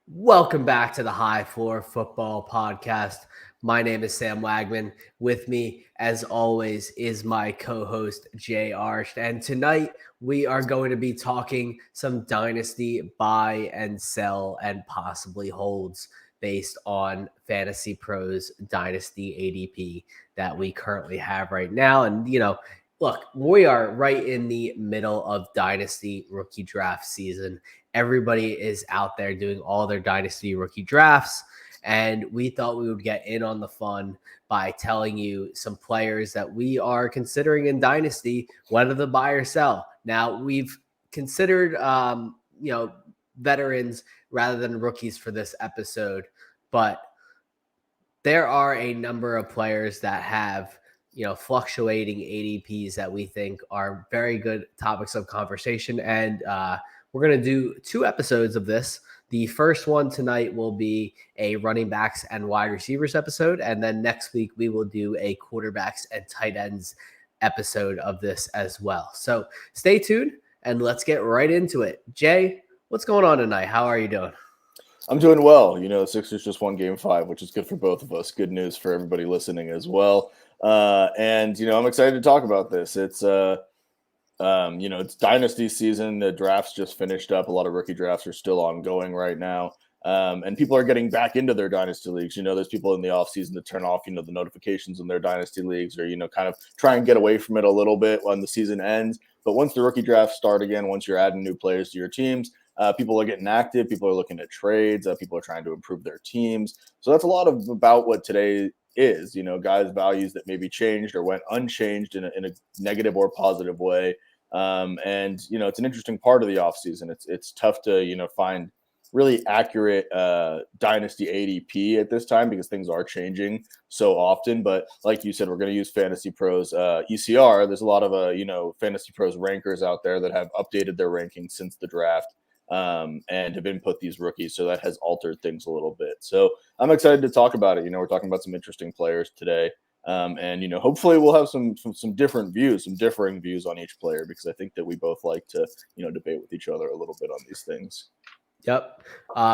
Welcome back to the High Floor Football Podcast. My name is Sam Wagman. With me, as always, is my co-host Jay Arsh. And tonight we are going to be talking some dynasty buy and sell and possibly holds based on Fantasy Pros Dynasty ADP that we currently have right now. And look, we are right in the middle of Dynasty rookie draft season. Everybody is out there doing all their dynasty rookie drafts. And we thought we would get in on the fun by telling you some players that we are considering in dynasty, whether to buy or sell. Now, we've considered, veterans rather than rookies for this episode, but there are a number of players that have fluctuating ADPs that we think are very good topics of conversation. And we're going to do 2 episodes of this. The first one tonight will be a running backs and wide receivers episode. And then next week, we will do a quarterbacks and tight ends episode of this as well. So stay tuned and let's get right into it. Jay, what's going on tonight? How are you doing? I'm doing well. The Sixers just won Game 5, which is good for both of us. Good news for everybody listening as well. I'm excited to talk about this. It's dynasty season. The drafts just finished up. A lot of rookie drafts are still ongoing right now. And people are getting back into their dynasty leagues. There's people in the offseason that turn off, the notifications in their dynasty leagues or, kind of try and get away from it a little bit when the season ends. But once the rookie drafts start again, once you're adding new players to your teams, people are getting active. People are looking at trades. People are trying to improve their teams. So that's a lot about what today is, guys' values that maybe changed or went unchanged in a negative or positive way. It's an interesting part of the offseason. It's tough to, find really accurate dynasty ADP at this time because things are changing so often. But like you said, we're going to use Fantasy Pros ECR. There's a lot of, Fantasy Pros rankers out there that have updated their rankings since the draft. And have input these rookies. So that has altered things a little bit. So I'm excited to talk about it. We're talking about some interesting players today. Hopefully we'll have some different views, some differing views on each player, because I think that we both like to, debate with each other a little bit on these things. Yep.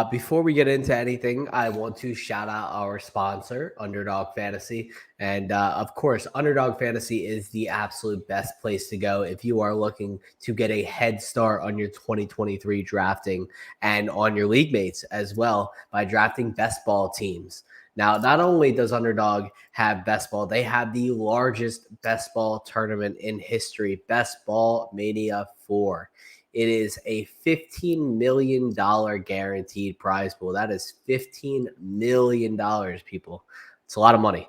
Before we get into anything, I want to shout out our sponsor, Underdog Fantasy. And of course, Underdog Fantasy is the absolute best place to go if you are looking to get a head start on your 2023 drafting and on your league mates as well by drafting best ball teams. Now, not only does Underdog have best ball, they have the largest best ball tournament in history, Best Ball Mania IV. It is a $15 million guaranteed prize pool. That is $15 million, people. It's a lot of money.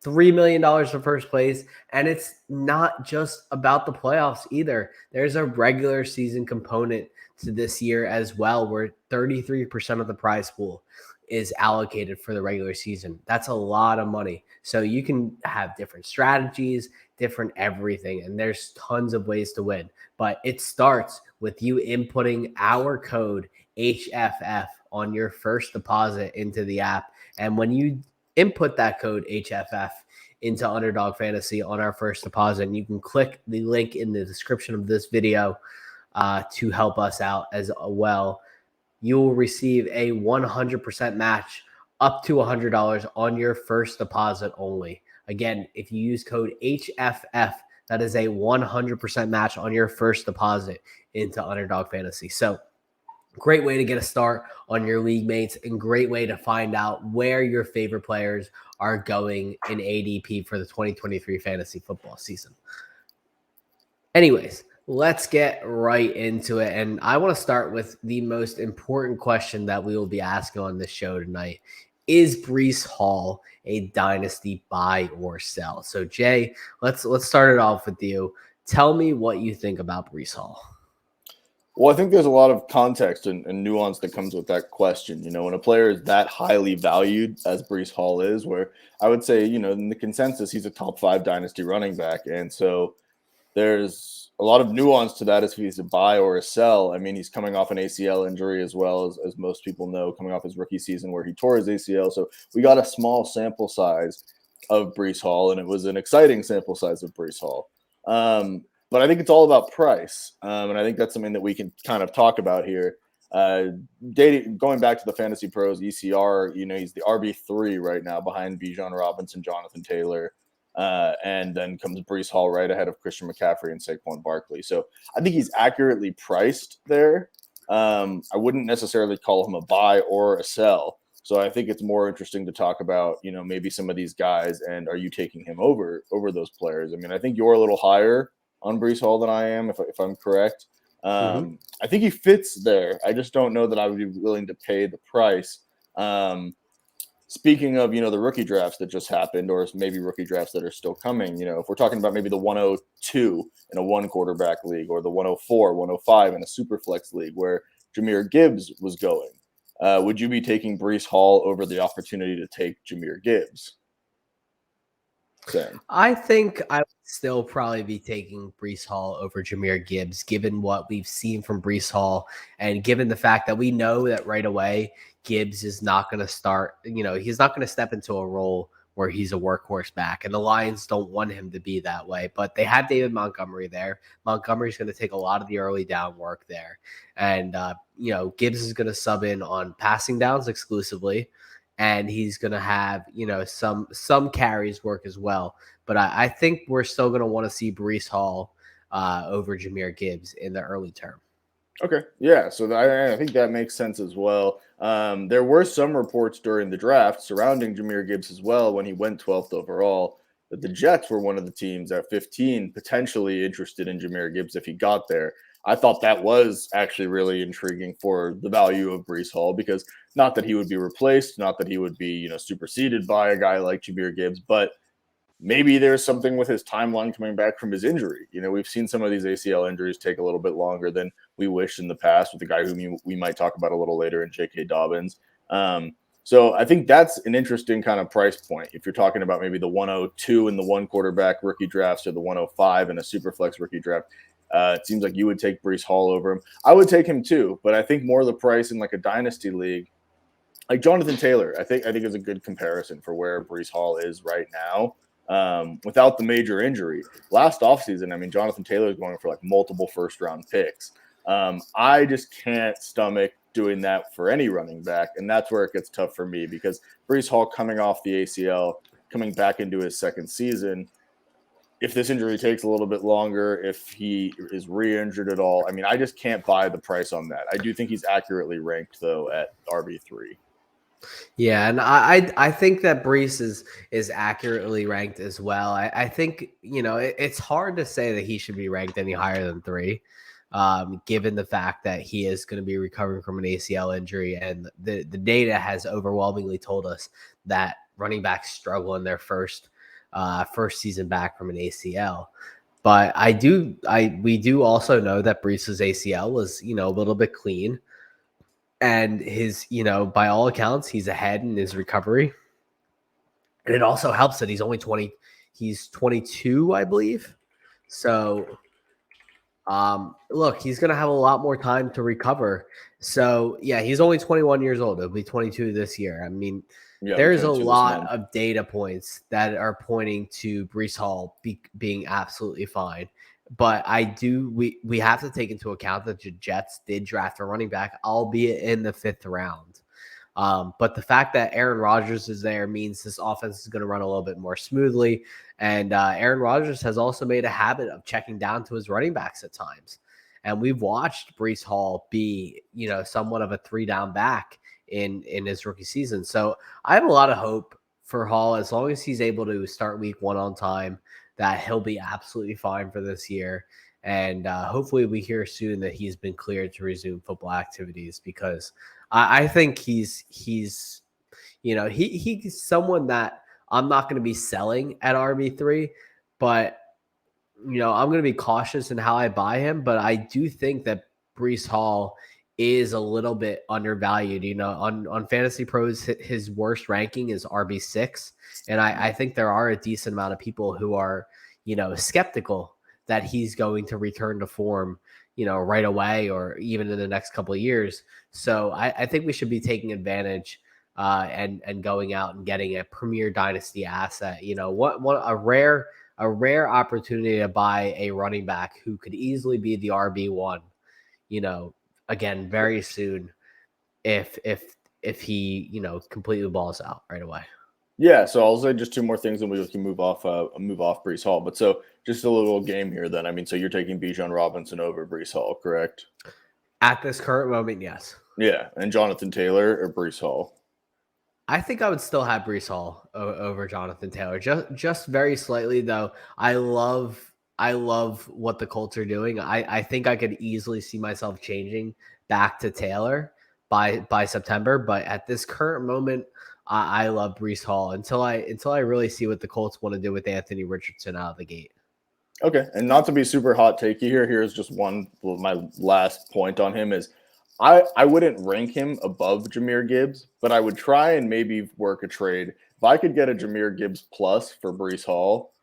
$3 million for first place. And it's not just about the playoffs either. There's a regular season component to this year as well, where 33% of the prize pool is allocated for the regular season. That's a lot of money. So you can have different strategies, different everything, and there's tons of ways to win. But it starts with you inputting our code HFF on your first deposit into the app. And when you input that code HFF into Underdog Fantasy on our first deposit, and you can click the link in the description of this video to help us out as well, you will receive a 100% match up to $100 on your first deposit only. Again, if you use code HFF, that is a 100% match on your first deposit into Underdog Fantasy. So great way to get a start on your league mates and great way to find out where your favorite players are going in ADP for the 2023 fantasy football season. Anyways, let's get right into it. And I want to start with the most important question that we will be asking on this show tonight. Is Breece Hall a dynasty buy or sell? So Jay, let's start it off with you. Tell me what you think about Breece Hall. Well, I think there's a lot of context and nuance that comes with that question. When a player is that highly valued as Breece Hall is, where I would say, in the consensus, he's a top 5 dynasty running back. And so there's a lot of nuance to that as if he's a buy or a sell. I mean, he's coming off an ACL injury as well, as most people know, coming off his rookie season where he tore his ACL. So we got a small sample size of Breece Hall, and it was an exciting sample size of Breece Hall. But I think it's all about price. And I think that's something that we can kind of talk about here. Going back to the Fantasy Pros ECR, he's the RB3 right now behind Bijan Robinson, Jonathan Taylor, and then comes Breece Hall right ahead of Christian McCaffrey and Saquon Barkley. So I think he's accurately priced there. I wouldn't necessarily call him a buy or a sell. So I think it's more interesting to talk about, maybe some of these guys, and are you taking him over those players? I mean, I think you're a little higher on Breece Hall than I am, if I'm correct. I think he fits there. I just don't know that I would be willing to pay the price. Speaking of, the rookie drafts that just happened, or maybe rookie drafts that are still coming, if we're talking about maybe the 102 in a one quarterback league, or the 104, 105 in a super flex league where Jahmyr Gibbs was going, would you be taking Breece Hall over the opportunity to take Jahmyr Gibbs? Sam. I think I would still probably be taking Breece Hall over Jahmyr Gibbs, given what we've seen from Breece Hall, and given the fact that we know that right away Gibbs is not going to start. He's not going to step into a role where he's a workhorse back, and the Lions don't want him to be that way. But they have David Montgomery there. Montgomery's going to take a lot of the early down work there, and Gibbs is going to sub in on passing downs exclusively. And he's going to have, some carries work as well. But I think we're still going to want to see Breece Hall over Jahmyr Gibbs in the early term. Okay. Yeah. So I think that makes sense as well. There were some reports during the draft surrounding Jahmyr Gibbs as well when he went 12th overall, that the Jets were one of the teams at 15 potentially interested in Jahmyr Gibbs if he got there. I thought that was actually really intriguing for the value of Breece Hall, because not that he would be replaced, not that he would be, superseded by a guy like Jahmyr Gibbs, but maybe there's something with his timeline coming back from his injury. We've seen some of these ACL injuries take a little bit longer than we wished in the past, with the guy whom we might talk about a little later in J.K. Dobbins. So I think that's an interesting kind of price point. If you're talking about maybe the 102 in the one quarterback rookie drafts, or the 105 in a super flex rookie draft, it seems like you would take Breece Hall over him. I would take him too, but I think more the price in like a dynasty league, like Jonathan Taylor, I think is a good comparison for where Breece Hall is right now, without the major injury. Last offseason, I mean, Jonathan Taylor is going for like multiple first-round picks. I just can't stomach doing that for any running back, and that's where it gets tough for me, because Breece Hall coming off the ACL, coming back into his second season, if this injury takes a little bit longer, if he is re-injured at all, I mean, I just can't buy the price on that. I do think he's accurately ranked, though, at RB3. Yeah, and I think that Breece is accurately ranked as well. I think, it's hard to say that he should be ranked any higher than 3, given the fact that he is going to be recovering from an ACL injury. And the data has overwhelmingly told us that running backs struggle in their first season back from an ACL. But we do also know that Breece's ACL was, a little bit clean, and his, by all accounts, he's ahead in his recovery. And it also helps that he's 22, I believe. So, look, he's going to have a lot more time to recover. So yeah, he's only 21 years old. He'll be 22 this year. I mean, there's a lot of data points that are pointing to Breece Hall being absolutely fine. But we have to take into account that the Jets did draft a running back, albeit in the 5th round. But the fact that Aaron Rodgers is there means this offense is going to run a little bit more smoothly. And Aaron Rodgers has also made a habit of checking down to his running backs at times. And we've watched Breece Hall be, somewhat of a 3-down back in his rookie season. So I have a lot of hope for Hall, as long as he's able to start week 1 on time, that he'll be absolutely fine for this year. And hopefully we hear soon that he's been cleared to resume football activities, because I think he's someone that I'm not going to be selling at RB3, but I'm going to be cautious in how I buy him. But I do think that Breece Hall is a little bit undervalued. On Fantasy Pros, his worst ranking is RB6. And I think there are a decent amount of people who are, skeptical that he's going to return to form, right away, or even in the next couple of years. So I think we should be taking advantage and going out and getting a premier dynasty asset. A rare opportunity to buy a running back who could easily be the RB1, again very soon if he completely balls out right away. Yeah, so I'll say just two more things, and we can move off Breece Hall. But so just a little game here, then. I mean, so you're taking Bijan Robinson over Breece Hall, correct? At this current moment, yes. Yeah, and Jonathan Taylor or Breece Hall. I think I would still have Breece Hall over Jonathan Taylor, just very slightly though. I love what the Colts are doing. I think I could easily see myself changing back to Taylor by September, but at this current moment, I love Breece Hall until I really see what the Colts want to do with Anthony Richardson out of the gate. Okay, and not to be super hot takey here. Here's just my last point on him is I wouldn't rank him above Jahmyr Gibbs, but I would try and maybe work a trade. If I could get a Jahmyr Gibbs plus for Breece Hall,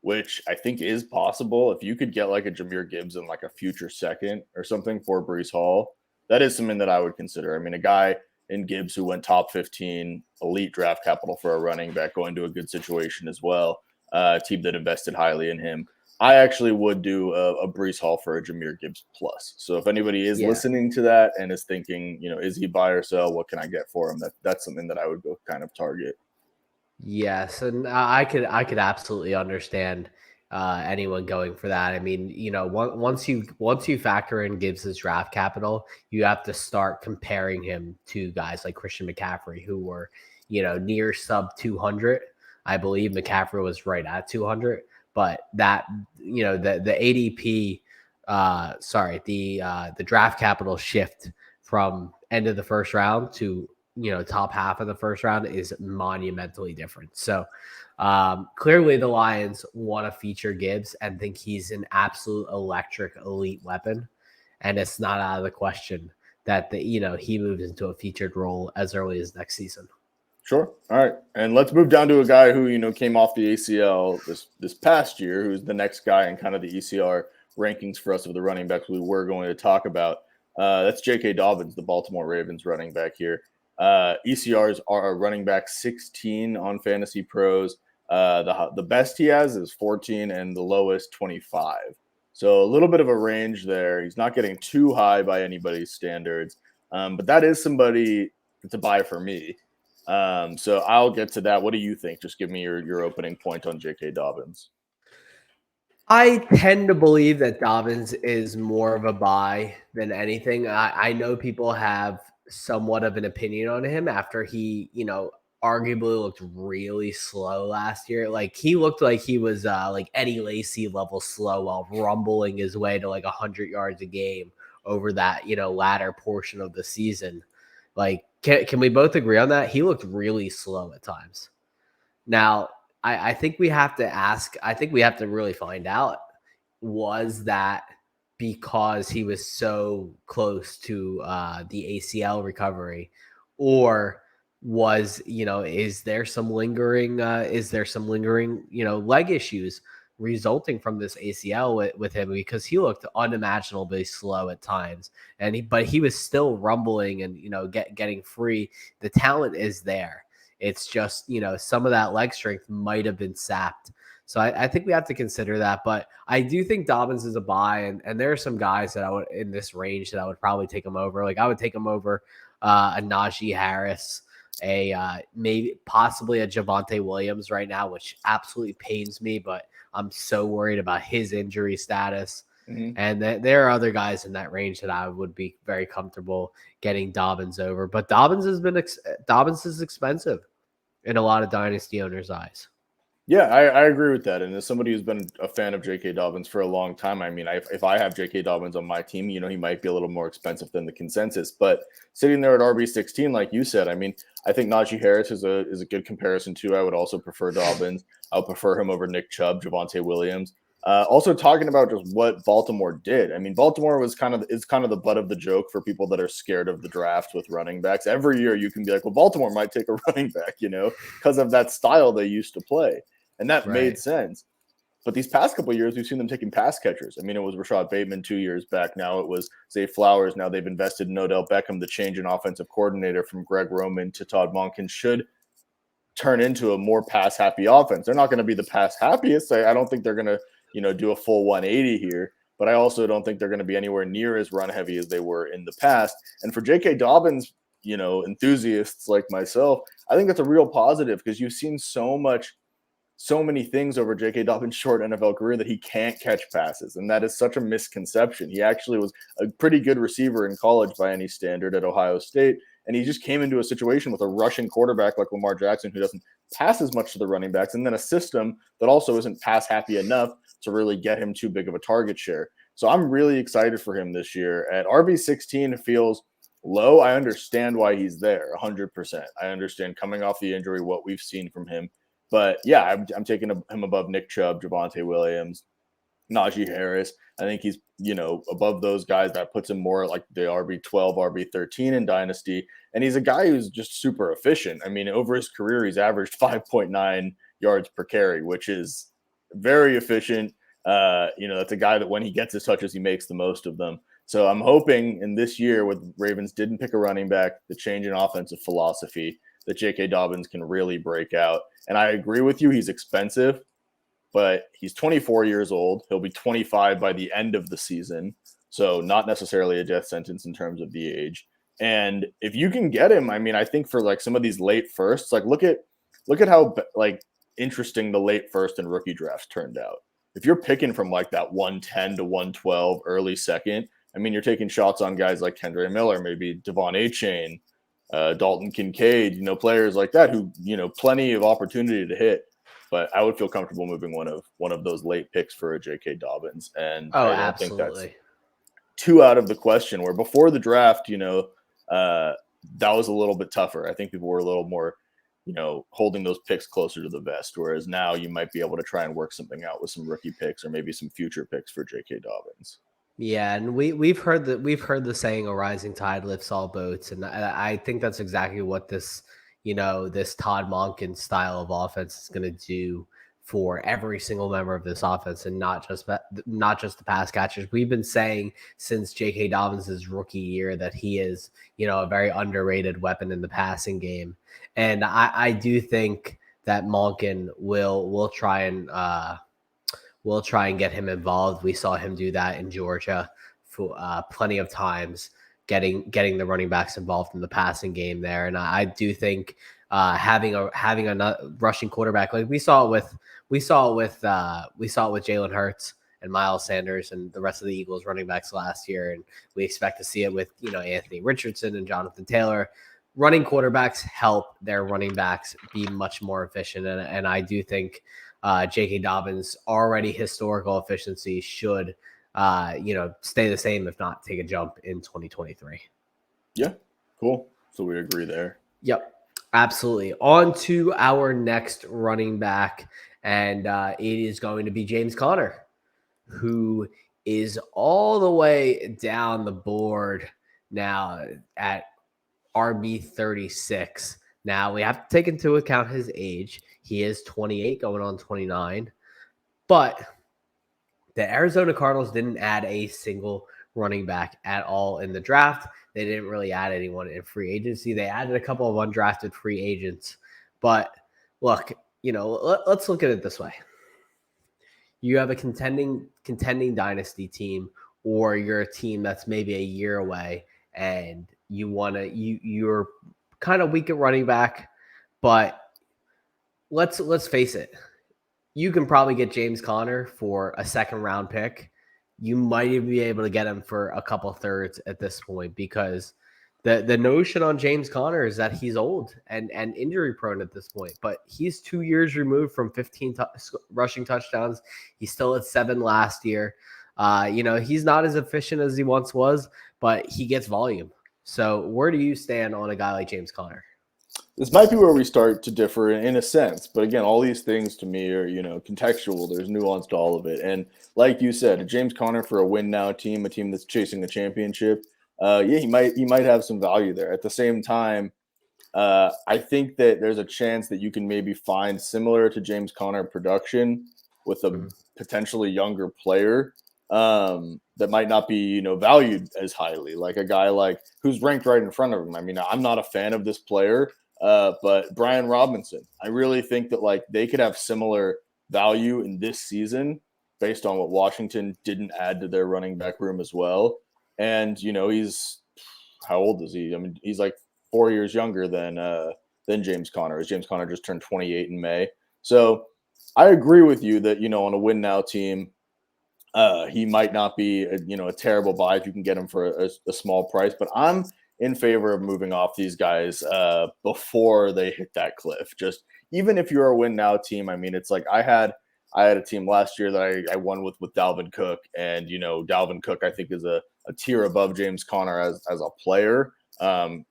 which I think is possible, if you could get like a Jahmyr Gibbs in like a future second or something for Breece Hall, that is something that I would consider. I mean, a guy in Gibbs who went top 15, elite draft capital for a running back, going to a good situation as well, a team that invested highly in him. I actually would do a Breece Hall for a Jahmyr Gibbs plus. So if anybody is Yeah. listening to that and is thinking, is he buy or sell? What can I get for him? That's something that I would go kind of target. Yes, and I could absolutely understand anyone going for that. I mean, once you factor in Gibbs's draft capital, you have to start comparing him to guys like Christian McCaffrey, who were near sub 200. I believe McCaffrey was right at 200, but that the ADP, the draft capital shift from end of the first round to top half of the first round is monumentally different. So clearly the Lions want to feature Gibbs and think he's an absolute electric elite weapon. And it's not out of the question that he moves into a featured role as early as next season. Sure. All right. And let's move down to a guy who, came off the ACL this past year, who's the next guy in kind of the ECR rankings for us of the running backs we were going to talk about. That's J.K. Dobbins, the Baltimore Ravens running back here. ECRs are a running back 16 on Fantasy Pros. The best he has is 14 and the lowest 25. So a little bit of a range there. He's not getting too high by anybody's standards, but that is somebody to buy for me. So I'll get to that. What do you think? Just give me your opening point on J.K. Dobbins. I tend to believe that Dobbins is more of a buy than anything. I know people have somewhat of an opinion on him after he, arguably looked really slow last year. Like he looked like he was like Eddie Lacy level slow while rumbling his way to like 100 yards a game over that, latter portion of the season. Like, can we both agree on that? He looked really slow at times. Now, I think we have to ask, I think we have to really find out, was that because he was so close to the ACL recovery, or is there some lingering leg issues resulting from this ACL with him, because he looked unimaginably slow at times, but he was still rumbling and getting free. The talent is there. It's just, some of that leg strength might have been sapped. So I think we have to consider that. But I do think Dobbins is a buy. And there are some guys that I would, in this range, that I would probably take him over. Like I would take him over a Najee Harris, maybe possibly a Javonte Williams right now, which absolutely pains me. But I'm so worried about his injury status. Mm-hmm. And there are other guys in that range that I would be very comfortable getting Dobbins over. But Dobbins is expensive in a lot of dynasty owners' eyes. Yeah, I agree with that. And as somebody who's been a fan of J.K. Dobbins for a long time, I mean, if I have J.K. Dobbins on my team, he might be a little more expensive than the consensus. But sitting there at RB16, like you said, I mean, I think Najee Harris is a good comparison too. I would also prefer Dobbins. I would prefer him over Nick Chubb, Javonte Williams. Also talking about just what Baltimore did. I mean, Baltimore is kind of the butt of the joke for people that are scared of the draft with running backs. Every year you can be like, well, Baltimore might take a running back, because of that style they used to play. And that made sense. But these past couple of years, we've seen them taking pass catchers. I mean, it was Rashad Bateman 2 years back. Now it was Zay Flowers. Now they've invested in Odell Beckham. The change in offensive coordinator from Greg Roman to Todd Monken should turn into a more pass-happy offense. They're not going to be the pass-happiest. I don't think they're going to do a full 180 here. but I also don't think they're going to be anywhere near as run heavy as they were in the past. And for J.K. Dobbins, enthusiasts like myself, I think that's a real positive because you've seen so many things over J.K. Dobbins' short NFL career that he can't catch passes. And that is such a misconception. He actually was a pretty good receiver in college by any standard at Ohio State. And he just came into a situation with a rushing quarterback like Lamar Jackson who doesn't pass as much to the running backs, and then a system that also isn't pass happy enough to really get him too big of a target share. So I'm really excited for him this year. At RB16, it feels low. I understand why he's there 100%. I understand coming off the injury, what we've seen from him. But yeah, I'm taking him above Nick Chubb, Javonte Williams, Najee Harris. I think he's, above those guys. That puts him more like the RB12, RB13 in Dynasty. And he's a guy who's just super efficient. I mean, over his career, he's averaged 5.9 yards per carry, which is very efficient. That's a guy that when he gets his touches, he makes the most of them. So I'm hoping in this year with Ravens didn't pick a running back, the change in offensive philosophy, that J.K. Dobbins can really break out. And I agree with you, he's expensive, but he's 24 years old. He'll be 25 by the end of the season. So not necessarily a death sentence in terms of the age. And if you can get him, I mean, I think for like some of these late firsts, like look at how like interesting the late first and rookie drafts turned out. If you're picking from like that 110 to 112 early second, I mean, you're taking shots on guys like Kendre Miller, maybe Devon Achane, Dalton Kincaid, players like that who, plenty of opportunity to hit. But I would feel comfortable moving one of those late picks for a J.K. Dobbins. And I don't think that's too out of the question, where before the draft, that was a little bit tougher. I think people were a little more, holding those picks closer to the vest, whereas now you might be able to try and work something out with some rookie picks or maybe some future picks for J.K. Dobbins. Yeah, and we've heard the saying a rising tide lifts all boats, and I think that's exactly what this this Todd Monken style of offense is going to do for every single member of this offense, and not just the pass catchers. We've been saying since J.K. Dobbins' rookie year that he is a very underrated weapon in the passing game, and I do think that Monken will try and get him involved. We saw him do that in Georgia for plenty of times, getting the running backs involved in the passing game there. And I do think having a rushing quarterback, like we saw it with Jalen Hurts and Miles Sanders and the rest of the Eagles running backs last year, and we expect to see it with Anthony Richardson and Jonathan Taylor. Running quarterbacks help their running backs be much more efficient, and I do think J.K. Dobbins' already historical efficiency should, stay the same, if not take a jump in 2023. Yeah, cool. So we agree there. Yep, absolutely. On to our next running back, and it is going to be James Conner, who is all the way down the board now at RB36. Now, we have to take into account his age. He is 28 going on 29. But the Arizona Cardinals didn't add a single running back at all in the draft. They didn't really add anyone in free agency. They added a couple of undrafted free agents. But look, let's look at it this way. You have a contending dynasty team, or you're a team that's maybe a year away, and you're kind of weak at running back, but let's face it. You can probably get James Conner for a second round pick. You might even be able to get him for a couple thirds at this point, because the notion on James Conner is that he's old and injury prone at this point, but he's 2 years removed from 15 rushing touchdowns. He still had 7 last year. He's not as efficient as he once was, but he gets volume. So where do you stand on a guy like James Conner? This might be where we start to differ in a sense, but again, all these things to me are, contextual. There's nuance to all of it. And like you said, James Conner for a win now team, a team that's chasing a championship, he might have some value there. At the same time, I think that there's a chance that you can maybe find similar to James Conner production with a potentially younger player that might not be, valued as highly, like a guy who's ranked right in front of him. I mean, I'm not a fan of this player, but Brian Robinson, I really think that they could have similar value in this season based on what Washington didn't add to their running back room as well. And, he's how old is he? I mean, he's like 4 years younger than James Conner. As James Conner just turned 28 in May. So I agree with you that, on a win now team, he might not be a terrible buy if you can get him for a small price, but I'm in favor of moving off these guys before they hit that cliff. Just even if you're a win now team, I mean, it's like I had a team last year that I won with Dalvin Cook, and Dalvin Cook I think is a tier above James Conner as a player.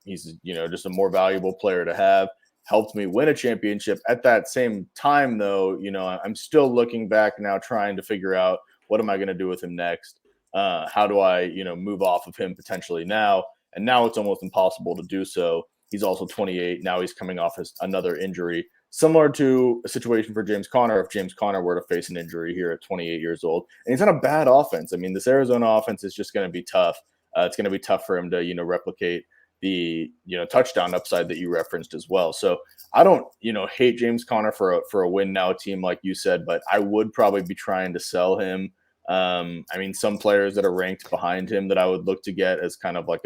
He's just a more valuable player to have. Helped me win a championship. At that same time, though, I'm still looking back now, trying to figure out what am I going to do with him next. How do I move off of him potentially now? And now it's almost impossible to do so. He's also 28. Now he's coming off another injury, similar to a situation for James Conner. If James Conner were to face an injury here at 28 years old, and he's on a bad offense. I mean, this Arizona offense is just going to be tough. It's going to be tough for him to, replicate the, touchdown upside that you referenced as well. So I don't, hate James Conner for a win now team, like you said, but I would probably be trying to sell him. I mean, some players that are ranked behind him that I would look to get as kind of like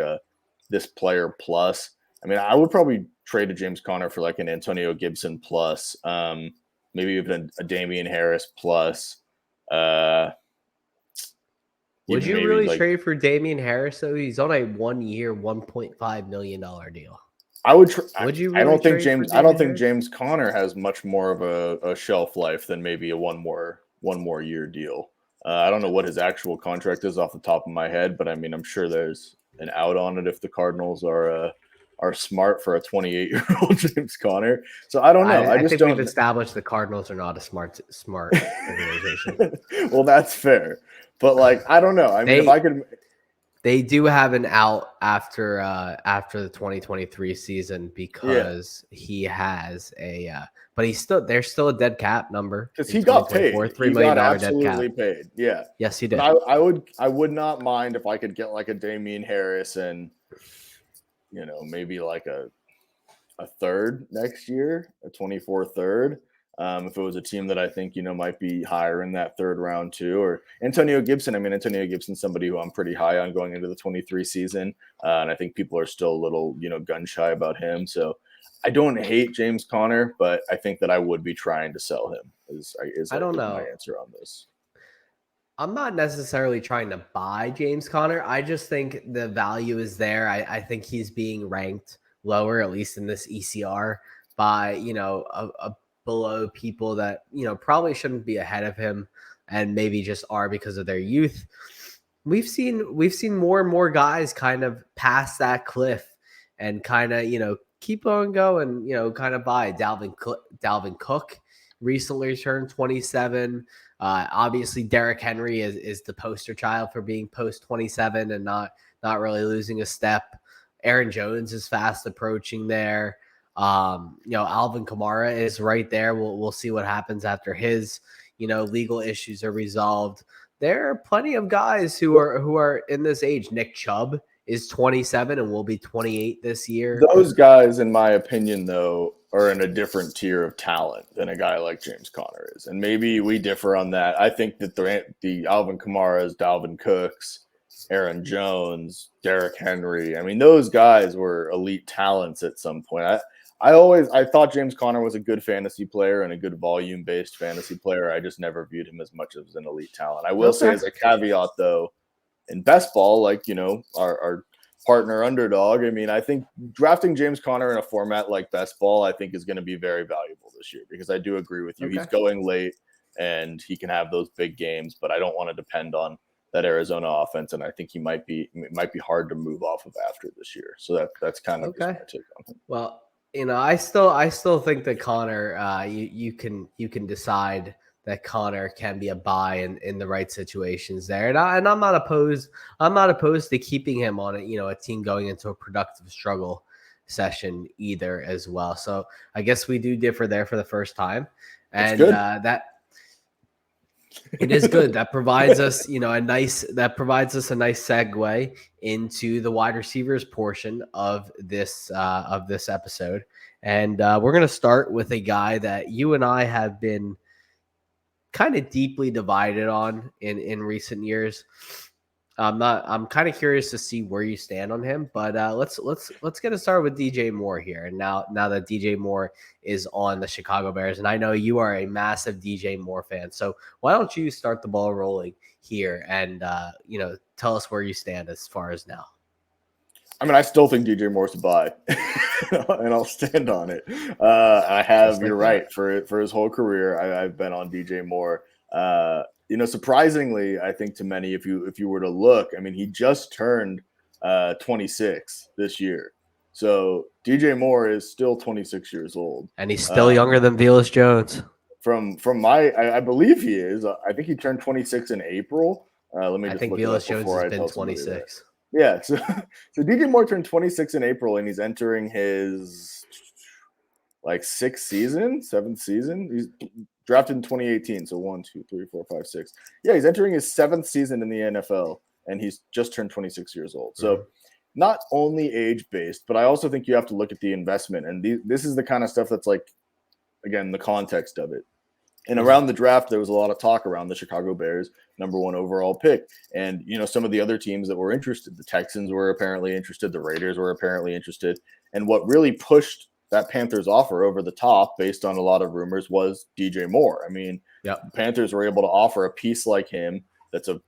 this player plus. I mean, I would probably trade a James Conner for like an Antonio Gibson plus, maybe even a Damian Harris plus. Would you really trade for Damian Harris though? He's on a 1 year, $1.5 million deal. I would. Would you? Really I don't think James. I don't think James Conner has much more of a shelf life than maybe a one more year deal. I don't know what his actual contract is off the top of my head, but I mean, I'm sure there's an out on it if the Cardinals are smart for a 28-year-old James Conner. So I don't know. I think we've established the Cardinals are not a smart organization. Well, that's fair, but like I don't know. I mean, if I could. They do have an out after the 2023 season because he has but they're still a dead cap number because he got paid. $3 million absolutely dead cap. Paid. Yeah. Yes, he did. I would not mind if I could get like a Damian Harris and maybe like a third next year, a 24 third. If it was a team that I think, might be higher in that third round too, or Antonio Gibson. I mean, Antonio Gibson's somebody who I'm pretty high on going into the 23 season. And I think people are still a little, gun shy about him. So I don't hate James Conner, but I think that I would be trying to sell him is my answer on this. I'm not necessarily trying to buy James Conner. I just think the value is there. I think he's being ranked lower, at least in this ECR, by, below people that probably shouldn't be ahead of him and maybe just are because of their youth. We've seen more and more guys kind of pass that cliff and kind of keep on going, kind of by Dalvin Cook recently turned 27. Obviously Derrick Henry is the poster child for being post 27 and not really losing a step. Aaron Jones is fast approaching there. Alvin Kamara is right there. We'll see what happens after his, legal issues are resolved. There are plenty of guys who are in this age. Nick Chubb is 27 and will be 28 this year. Those guys, in my opinion, though, are in a different tier of talent than a guy like James Conner is. And maybe we differ on that. I think that the Alvin Kamara's, Dalvin Cook's, Aaron Jones, Derrick Henry, I mean, those guys were elite talents at some point. I thought James Conner was a good fantasy player and a good volume-based fantasy player. I just never viewed him as much as an elite talent. I will say as a caveat, though, in best ball, like, our partner Underdog, I mean, I think drafting James Conner in a format like best ball, I think is going to be very valuable this year because I do agree with you. Okay. He's going late and he can have those big games, but I don't want to depend on that Arizona offense, and I think it might be hard to move off of after this year. So that's kind of my take on him. Well, I still think that Conner, you can decide that Conner can be a buy in the right situations there, and I'm not opposed. I'm not opposed to keeping him on a team going into a productive struggle session either as well. So I guess we do differ there for the first time, and that. It is good. That provides us, a nice segue into the wide receivers portion of this episode. And we're going to start with a guy that you and I have been kind of deeply divided on in recent years. I'm kind of curious to see where you stand on him, but let's get it started with DJ Moore here. And now that DJ Moore is on the Chicago Bears, and I know you are a massive DJ Moore fan, so why don't you start the ball rolling here and tell us where you stand as far as now. I mean, I still think DJ Moore's a buy, and I'll stand on it. I have, you're right, for his whole career, I've been on DJ Moore. Surprisingly, I think to many, if you were to look, I mean, he just turned 26 this year. So DJ Moore is still 26 years old. And he's still younger than Velus Jones. From I believe he is. I think he turned 26 in April. Let me just look it up Velus Jones has been 26. Yeah, so DJ Moore turned 26 in April, and he's entering his seventh season. He's drafted in 2018, so 1, 2, 3, 4, 5, 6. Yeah, he's entering his 7th season in the NFL, and he's just turned 26 years old. So not only age-based, but I also think you have to look at the investment, and this is the kind of stuff that's again, the context of it. And around the draft, there was a lot of talk around the Chicago Bears #1 overall pick. And, some of the other teams that were interested, the Texans were apparently interested. The Raiders were apparently interested. And what really pushed that Panthers offer over the top, based on a lot of rumors, was DJ Moore. I mean, The Panthers were able to offer a piece like him that's a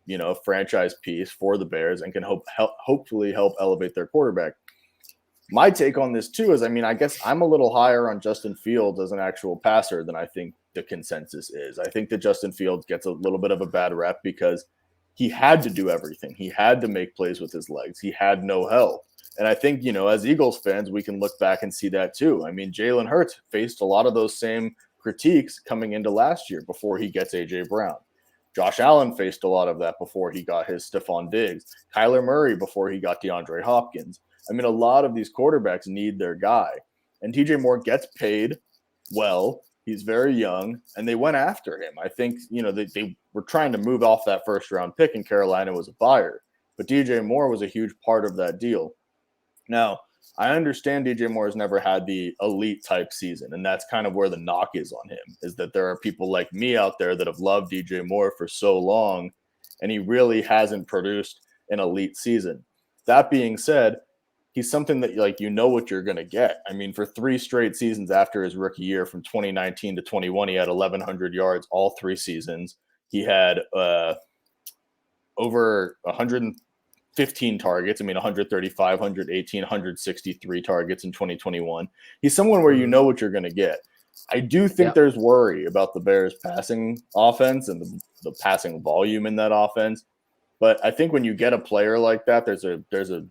franchise piece for the Bears and can hopefully help elevate their quarterback. My take on this, too, is, I guess I'm a little higher on Justin Fields as an actual passer than I think the consensus is. I think that Justin Fields gets a little bit of a bad rep because he had to do everything. He had to make plays with his legs. He had no help. And I think, as Eagles fans, we can look back and see that, too. I mean, Jalen Hurts faced a lot of those same critiques coming into last year before he gets A.J. Brown. Josh Allen faced a lot of that before he got his Stephon Diggs. Kyler Murray before he got DeAndre Hopkins. I mean, a lot of these quarterbacks need their guy. And DJ Moore gets paid well. He's very young, and they went after him. I think, they were trying to move off that first-round pick, and Carolina was a buyer. But DJ Moore was a huge part of that deal. Now, I understand DJ Moore has never had the elite-type season, and that's kind of where the knock is on him, is that there are people like me out there that have loved DJ Moore for so long, and he really hasn't produced an elite season. That being said, he's something that what you're going to get. I mean, for 3 straight seasons after his rookie year, from 2019 to 21, he had 1,100 yards all 3 seasons. He had over 115 targets. 135, 118, 163 targets in 2021. He's someone where you know what you're going to get. I do think there's worry about the Bears' passing offense and the passing volume in that offense. But I think when you get a player like that, there's a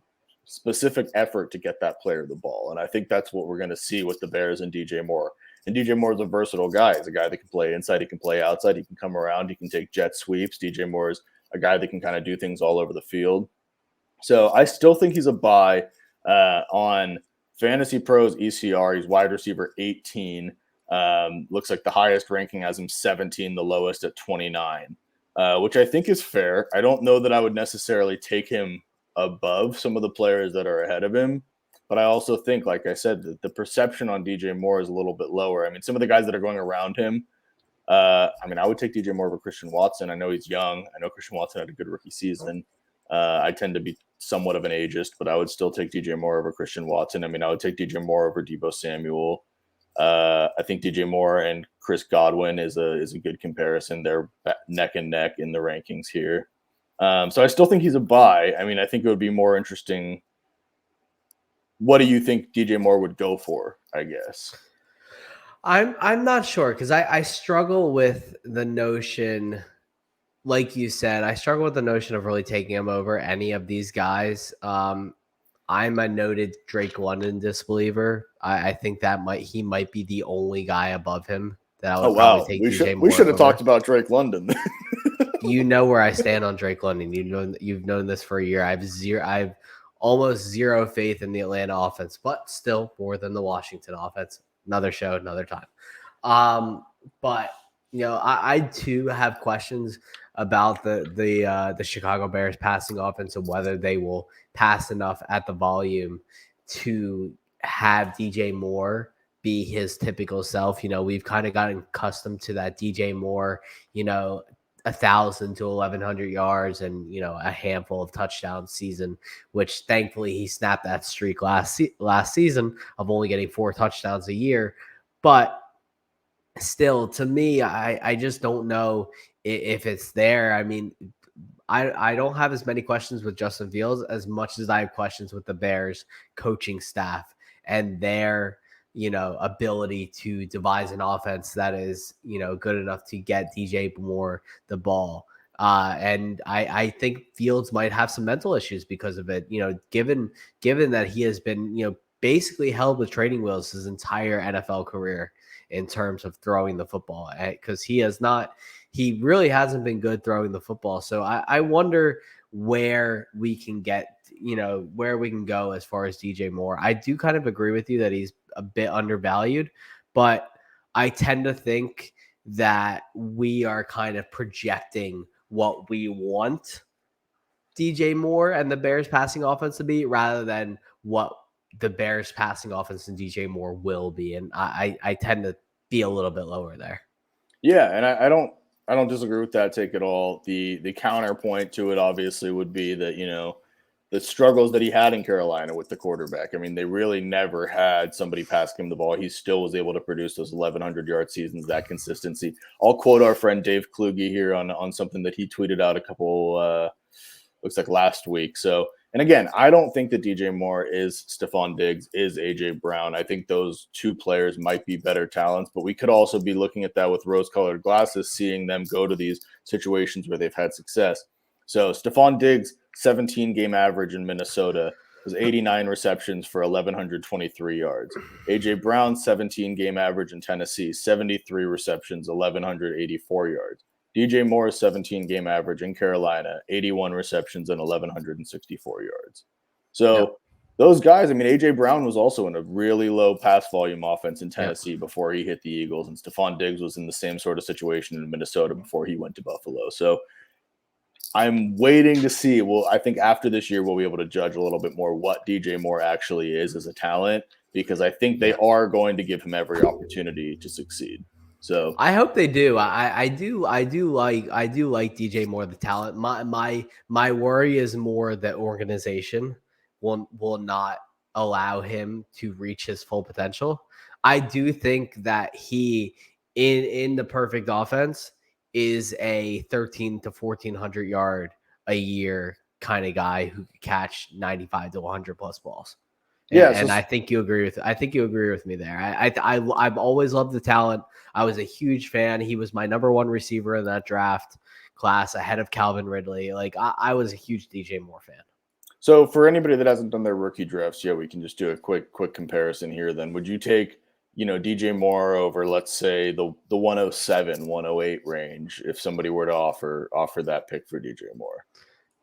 specific effort to get that player the ball. And I think that's what we're going to see with the Bears and DJ Moore. And DJ Moore is a versatile guy. He's a guy that can play inside. He can play outside. He can come around. He can take jet sweeps. DJ Moore is a guy that can kind of do things all over the field. So I still think he's a buy on Fantasy Pros ECR. He's wide receiver 18. Looks like the highest ranking has him 17, the lowest at 29, which I think is fair. I don't know that I would necessarily take him above some of the players that are ahead of him. But I also think, like I said, that the perception on DJ Moore is a little bit lower. Some of the guys that are going around him, I would take DJ Moore over Christian Watson. I know he's young. I know Christian Watson had a good rookie season. I tend to be somewhat of an ageist, but I would still take DJ Moore over Christian Watson. I would take DJ Moore over Deebo Samuel. I think DJ Moore and Chris Godwin is a good comparison. They're neck and neck in the rankings here. So I still think he's a buy. I think it would be more interesting. What do you think DJ Moore would go for, I guess? I'm not sure, because I struggle with the notion, like you said, I struggle with the notion of really taking him over any of these guys. I'm a noted Drake London disbeliever. I think that he might be the only guy above him that I would probably take DJ Moore. We should have talked about Drake London. You know where I stand on Drake London. You've known this for a year. I've almost zero faith in the Atlanta offense, but still more than the Washington offense. Another show, another time. But I too have questions about the Chicago Bears passing offense and whether they will pass enough at the volume to have DJ Moore be his typical self. We've kind of gotten accustomed to that DJ Moore, 1,000 to 1,100 yards and a handful of touchdowns season, which thankfully he snapped that streak last season of only getting 4 touchdowns a year. But still, to me, I just don't know if it's there. I mean, I don't have as many questions with Justin Fields as much as I have questions with the Bears coaching staff and their ability to devise an offense that is good enough to get DJ Moore the ball. And I think Fields might have some mental issues because of it. Given that he has been basically held with training wheels his entire NFL career in terms of throwing the football, because he really hasn't been good throwing the football. So I wonder where we can get, where we can go as far as DJ Moore. I do kind of agree with you that he's a bit undervalued, but I tend to think that we are kind of projecting what we want DJ Moore and the Bears passing offense to be rather than what the Bears passing offense and DJ Moore will be. And I tend to be a little bit lower there. Yeah. And I don't disagree with that take at all. The counterpoint to it obviously would be that, the struggles that he had in Carolina with the quarterback. I mean, they really never had somebody pass him the ball. He still was able to produce those 1,100-yard seasons, that consistency. I'll quote our friend Dave Kluge here on something that he tweeted out a couple, looks like last week. So, and again, I don't think that DJ Moore is Stephon Diggs, is AJ Brown. I think those two players might be better talents, but we could also be looking at that with rose-colored glasses, seeing them go to these situations where they've had success. So Stephon Diggs, 17-game average in Minnesota, was 89 receptions for 1,123 yards. AJ Brown, 17-game average in Tennessee, 73 receptions, 1,184 yards. DJ Moore's 17-game average in Carolina, 81 receptions and 1,164 yards. So those guys, I mean, AJ Brown was also in a really low pass volume offense in Tennessee before he hit the Eagles, and Stephon Diggs was in the same sort of situation in Minnesota before he went to Buffalo. So I'm waiting to see. Well, I think after this year, we'll be able to judge a little bit more what DJ Moore actually is as a talent, because I think they are going to give him every opportunity to succeed. So I hope they do. I do like DJ Moore, the talent. My worry is more that organization will not allow him to reach his full potential. I do think that he in the perfect offense is a 13 to 1,400 yard a year kind of guy who could catch 95 to 100 plus balls. And I think you agree with me there. I've always loved the talent. I was a huge fan. He was my number 1 receiver in that draft class ahead of Calvin Ridley. Like I was a huge DJ Moore fan. So for anybody that hasn't done their rookie drafts yet, we can just do a quick comparison here. Then would you take, DJ Moore over, let's say, the 107, 108 range if somebody were to offer that pick for DJ Moore?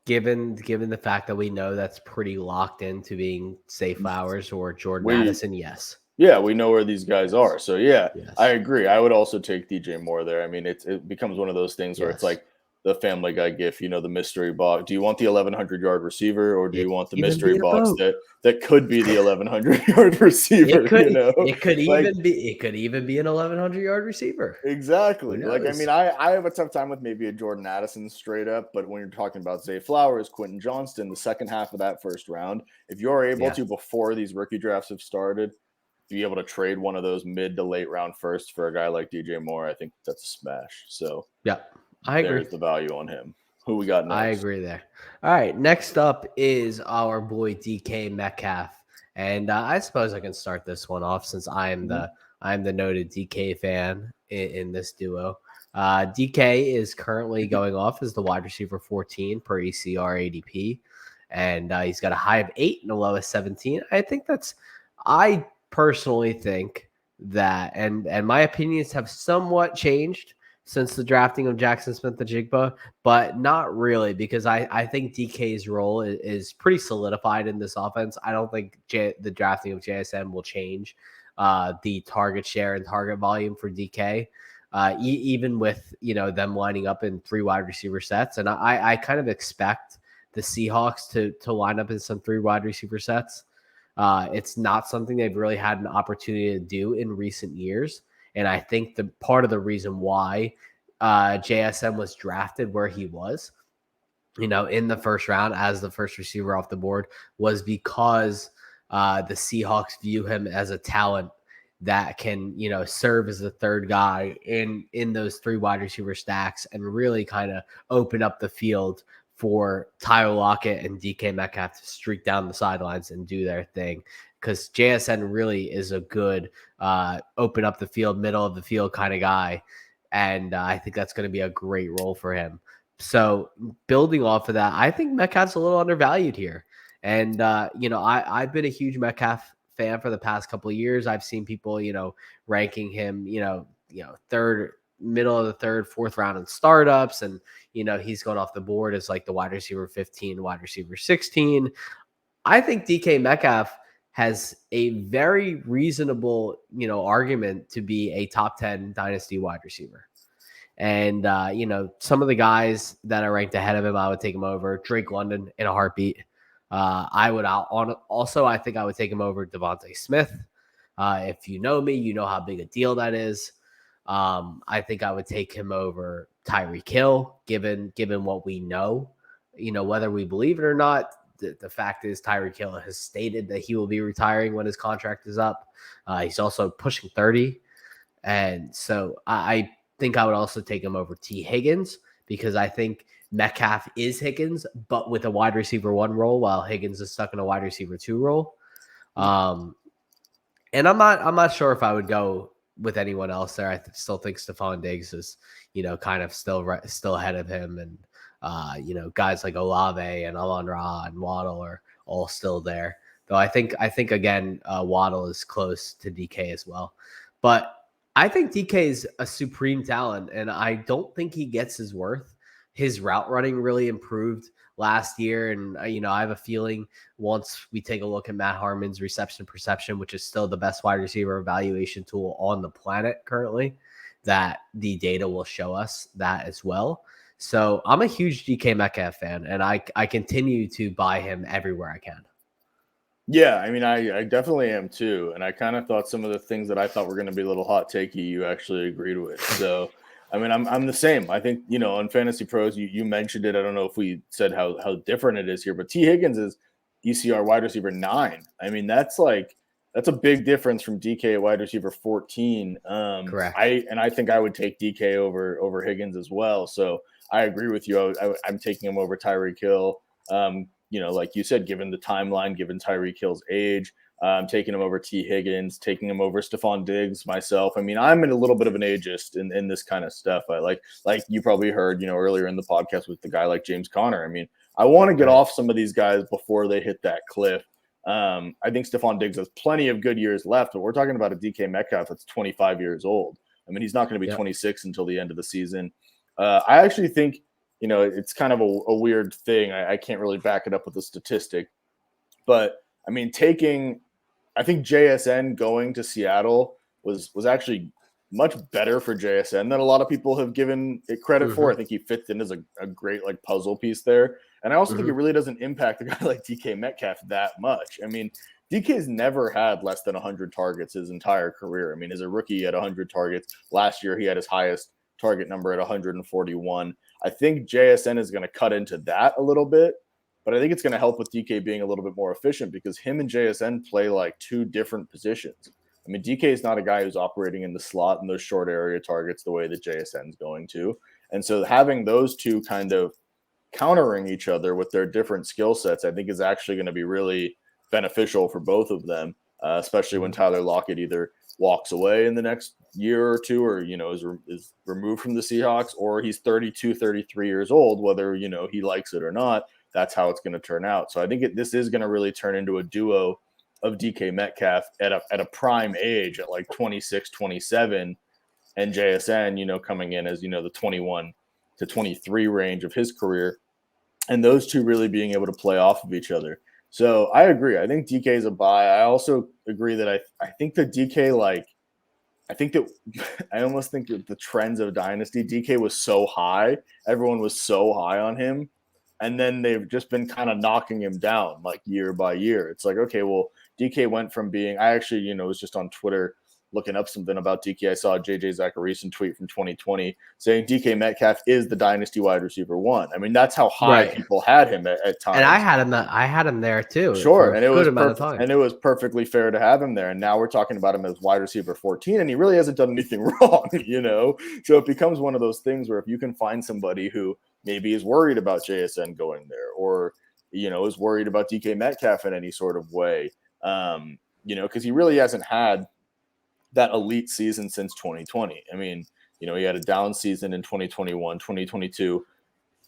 Given the fact that we know that's pretty locked into being Zay Flowers or Jordan Addison, yes. Yeah, we know where these guys are. So, yes. I agree. I would also take DJ Moore there. I mean, it becomes one of those things where it's like the Family Guy gif, the mystery box. Do you want the 1,100-yard receiver, or do you want the mystery box that could be the 1,100-yard receiver? It could even be an 1,100-yard receiver. Exactly. Like, I mean, I have a tough time with maybe a Jordan Addison straight up, but when you're talking about Zay Flowers, Quentin Johnston, the second half of that first round, if you're able to, before these rookie drafts have started, be able to trade one of those mid to late round firsts for a guy like DJ Moore, I think that's a smash. So I agree. There's the value on him. Who we got next? I agree there. All right. Next up is our boy DK Metcalf. And I suppose I can start this one off since I'm the noted DK fan in this duo. DK is currently going off as the wide receiver 14 per ECR ADP. And he's got a high of 8 and a low of 17. I personally think that, and my opinions have somewhat changed since the drafting of Jackson Smith-Njigba, but not really, because I think DK's role is pretty solidified in this offense. I don't think the drafting of JSN will change the target share and target volume for DK, even with them lining up in 3 wide receiver sets. And I kind of expect the Seahawks to line up in some 3 wide receiver sets. It's not something they've really had an opportunity to do in recent years. And I think the part of the reason why JSN was drafted where he was, in the first round as the first receiver off the board, was because the Seahawks view him as a talent that can, serve as the third guy in those three wide receiver stacks and really kind of open up the field for Tyler Lockett and DK Metcalf to streak down the sidelines and do their thing. Because JSN really is a good open up the field, middle of the field kind of guy. And I think that's going to be a great role for him. So building off of that, I think Metcalf's a little undervalued here. And, I've been a huge Metcalf fan for the past couple of years. I've seen people, ranking him, third, middle of the third, fourth round in startups. And, he's gone off the board as like the wide receiver 15, wide receiver 16. I think DK Metcalf has a very reasonable, argument to be a top 10 dynasty wide receiver. And, some of the guys that are ranked ahead of him, I would take him over. Drake London in a heartbeat. I think I would take him over Devontae Smith. If you know me, you know how big a deal that is. I think I would take him over Tyreek Hill, given what we know. Whether we believe it or not, the fact is Tyreek Hill has stated that he will be retiring when his contract is up. He's also pushing 30. And so I think I would also take him over T. Higgins, because I think Metcalf is Higgins, but with a wide receiver 1 role, while Higgins is stuck in a wide receiver 2 role. And I'm not sure if I would go with anyone else there. I still think Stephon Diggs is, kind of still ahead of him. And, guys like Olave and Amon-Ra and Waddle are all still there. Though I think again, Waddle is close to DK as well. But I think DK is a supreme talent, and I don't think he gets his worth. His route running really improved last year. And, I have a feeling once we take a look at Matt Harmon's reception perception, which is still the best wide receiver evaluation tool on the planet currently, that the data will show us that as well. So I'm a huge DK Metcalf fan, and I continue to buy him everywhere I can. Yeah, I mean, I definitely am too. And I kind of thought some of the things that I thought were going to be a little hot takey, you actually agreed with. So, I mean, I'm the same. I think, on Fantasy Pros, you mentioned it. I don't know if we said how different it is here, but T. Higgins is ECR wide receiver 9. I mean, that's a big difference from DK wide receiver 14. Correct. I think I would take DK over Higgins as well. So I agree with you. I'm taking him over Tyreek Hill. Like you said, given the timeline, given Tyreek Hill's age, taking him over T. Higgins, taking him over Stephon Diggs myself. I mean, I'm in a little bit of an ageist in this kind of stuff. I like you probably heard, earlier in the podcast with the guy like James Conner. I mean, I want to get off some of these guys before they hit that cliff. I think Stephon Diggs has plenty of good years left, but we're talking about a DK Metcalf that's 25 years old. I mean, he's not going to be 26 until the end of the season. I actually think, it's kind of a weird thing. I can't really back it up with a statistic. But, I mean, I think JSN going to Seattle was actually much better for JSN than a lot of people have given it credit for. I think he fits in as a great puzzle piece there. And I also think it really doesn't impact a guy like DK Metcalf that much. I mean, DK's never had less than 100 targets his entire career. I mean, as a rookie, he had 100 targets. Last year, he had his highest target number at 141. I think JSN is going to cut into that a little bit, but I think it's going to help with DK being a little bit more efficient because him and JSN play like two different positions. I mean, DK is not a guy who's operating in the slot and those short area targets the way that JSN is going to. And so having those two kind of countering each other with their different skill sets, I think is actually going to be really beneficial for both of them, especially when Tyler Lockett either walks away in the next year or two, or, is removed from the Seahawks, or he's 32, 33 years old, whether, he likes it or not. That's how it's going to turn out. So I think this is going to really turn into a duo of DK Metcalf at a prime age at like 26, 27, and JSN, coming in as, the 21 to 23 range of his career, and those two really being able to play off of each other. So I agree. I think DK is a buy. I also agree that I think that DK, I almost think that the trends of Dynasty, DK was so high. Everyone was so high on him. And then they've just been kind of knocking him down like year by year. It's like, okay, well, DK went from being, I actually, was just on Twitter looking up something about DK. I saw JJ Zachariason tweet from 2020 saying DK Metcalf is the dynasty wide receiver 1. I mean, that's how high people had him at times. And I had him there too. Sure, and it was perfect, and it was perfectly fair to have him there. And now we're talking about him as wide receiver 14, and he really hasn't done anything wrong, So it becomes one of those things where if you can find somebody who maybe is worried about JSN going there, or is worried about DK Metcalf in any sort of way, because he really hasn't had that elite season since 2020. I mean, he had a down season in 2021, 2022,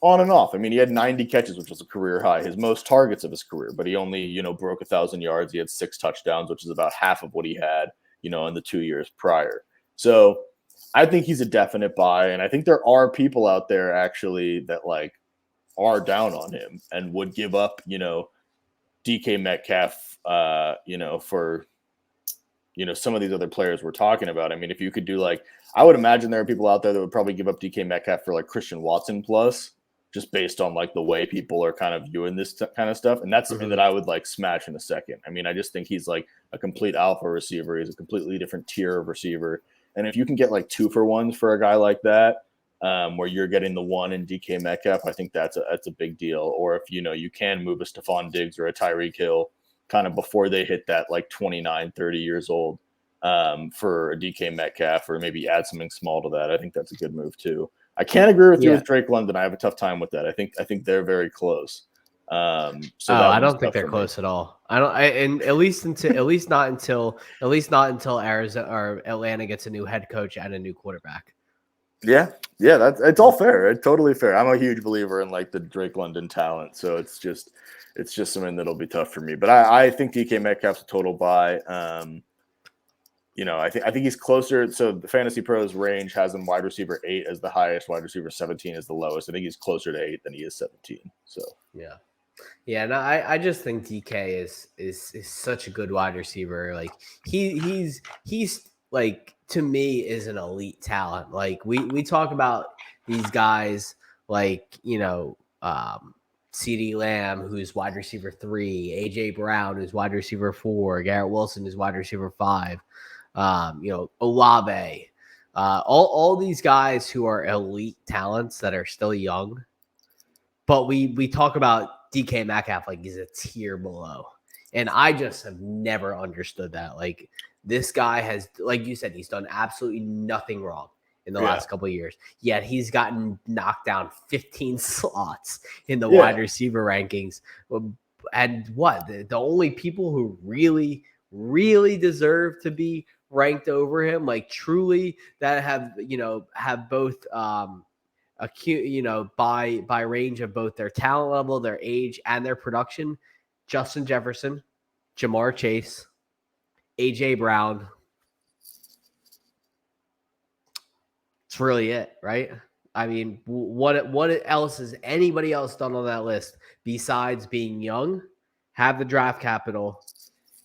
on and off. I mean, he had 90 catches, which was a career high, his most targets of his career, but he only, broke 1,000 yards. He had 6 touchdowns, which is about half of what he had, in the 2 years prior. So I think he's a definite buy. And I think there are people out there actually that are down on him and would give up, DK Metcalf, for, some of these other players we're talking about. I mean, if you could do I would imagine there are people out there that would probably give up DK Metcalf for Christian Watson plus, just based on the way people are kind of viewing this kind of stuff. And that's something that I would smash in a second. I mean, I just think he's a complete alpha receiver. He's a completely different tier of receiver. And if you can get 2-for-1s for a guy like that, where you're getting the 1 in DK Metcalf, I think that's a big deal. Or if, you can move a Stephon Diggs or a Tyreek Hill kind of before they hit that 29, 30 years old, for a DK Metcalf, or maybe add something small to that. I think that's a good move too. I can't agree with you with Drake London. I have a tough time with that. I think they're very close. I don't think they're close at all. And at least not until Arizona or Atlanta gets a new head coach and a new quarterback. Yeah, it's all fair. It's totally fair. I'm a huge believer in the Drake London talent, so it's just something that'll be tough for me. But I think DK Metcalf's a total buy. I think he's closer. So the Fantasy Pros range has him wide receiver 8 as the highest, wide receiver 17 as the lowest. I think he's closer to 8 than he is 17. So yeah. No, I just think DK is such a good wide receiver. He's to me is an elite talent. We talk about these guys CeeDee Lamb, who's wide receiver 3, AJ Brown, who's wide receiver 4, Garrett Wilson, who's wide receiver 5, Olave, all these guys who are elite talents that are still young. But we talk about DK Metcalf he's a tier below. And I just have never understood that. This guy has, like you said, he's done absolutely nothing wrong in the last couple of years. Yet he's gotten knocked down 15 slots in the wide receiver rankings. And the only people who really, really deserve to be ranked over him, truly that have both acute, by range of both their talent level, their age, and their production: Justin Jefferson, Jamar Chase, AJ Brown. It's really it, right? I mean, what else has anybody else done on that list besides being young, have the draft capital,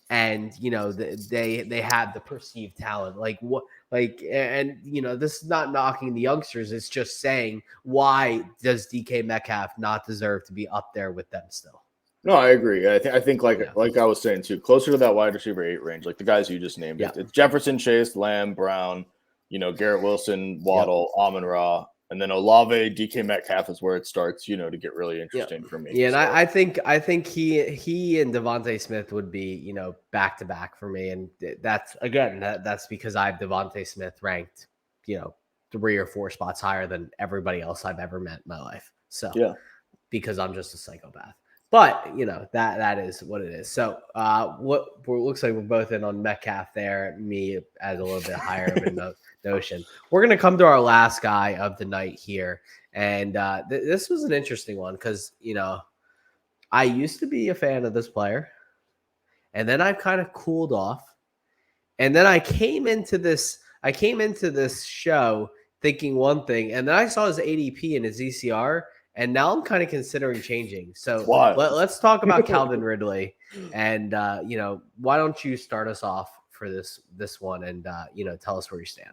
and they have the perceived talent? This is not knocking the youngsters. It's just saying, why does DK Metcalf not deserve to be up there with them still? No, I agree. I think like I was saying too, closer to that wide receiver 8 range, the guys you just named. It's Jefferson, Chase, Lamb, Brown, Garrett Wilson, Waddle, Amon-Ra, and then Olave, DK Metcalf is where it starts, to get really interesting for me. Yeah, and I think he and Devontae Smith would be, back to back for me, and that's because I have Devontae Smith ranked, 3 or 4 spots higher than everybody else I've ever met in my life. So because I'm just a psychopath. But, that is what it is. So what looks like we're both in on Metcalf there, me as a little bit higher of a notion. We're going to come to our last guy of the night here. And this was an interesting one because, I used to be a fan of this player. And then I kind of cooled off. And then I came into this show thinking one thing. And then I saw his ADP and his ECR. And now I'm kind of considering changing. So let's talk about Calvin Ridley. And, why don't you start us off for this one and, tell us where you stand.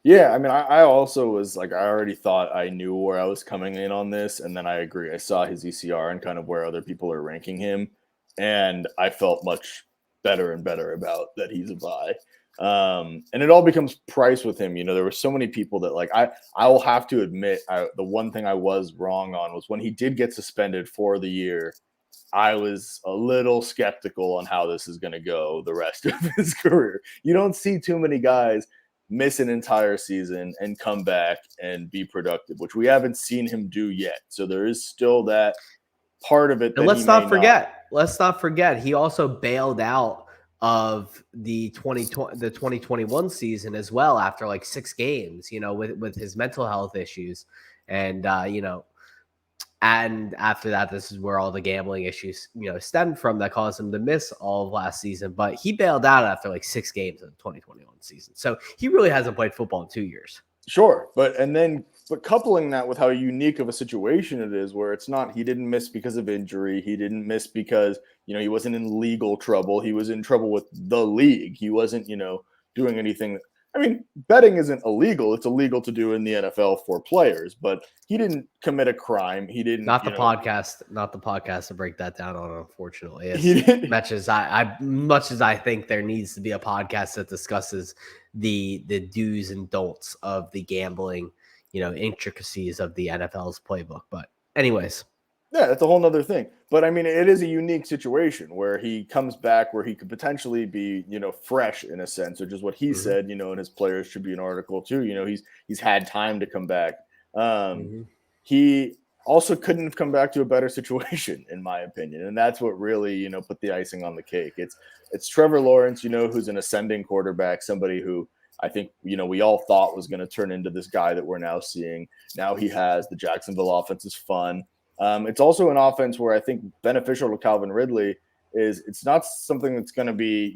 Yeah, I mean, I also was I already thought I knew where I was coming in on this. And then I agree. I saw his ECR and kind of where other people are ranking him. And I felt much better and better about that he's a buy. And it all becomes price with him. There were so many people that I will have to admit, the one thing I was wrong on was when he did get suspended for the year. I was a little skeptical on how this is going to go the rest of his career. You don't see too many guys miss an entire season and come back and be productive, which we haven't seen him do yet. So there is still that part of it. And let's not forget, he also bailed out of the 2021 season as well after like 6 games, with his mental health issues. And, and after that, this is where all the gambling issues, stemmed from that caused him to miss all of last season. But he bailed out after like 6 games of the 2021 season. So he really hasn't played football in 2 years. Sure. But coupling that with how unique of a situation it is, where it's not, he didn't miss because of injury. He didn't miss because, he wasn't in legal trouble. He was in trouble with the league. He wasn't, doing anything. I mean, betting isn't illegal. It's illegal to do in the NFL for players, but he didn't commit a crime. He didn't. Not the podcast to break that down on, unfortunately. Much as I think there needs to be a podcast that discusses the do's and don'ts of the gambling, intricacies of the NFL's playbook. But anyways. Yeah, that's a whole nother thing. But I mean, it is a unique situation where he comes back where he could potentially be, fresh in a sense, which is what he said, and his players should be an article too. He's had time to come back. He also couldn't have come back to a better situation, in my opinion. And that's what really, put the icing on the cake. It's Trevor Lawrence, who's an ascending quarterback, somebody who I think, we all thought was going to turn into this guy that we're now seeing. Now he has the Jacksonville offense is fun. It's also an offense where I think beneficial to Calvin Ridley is it's not something that's going to be,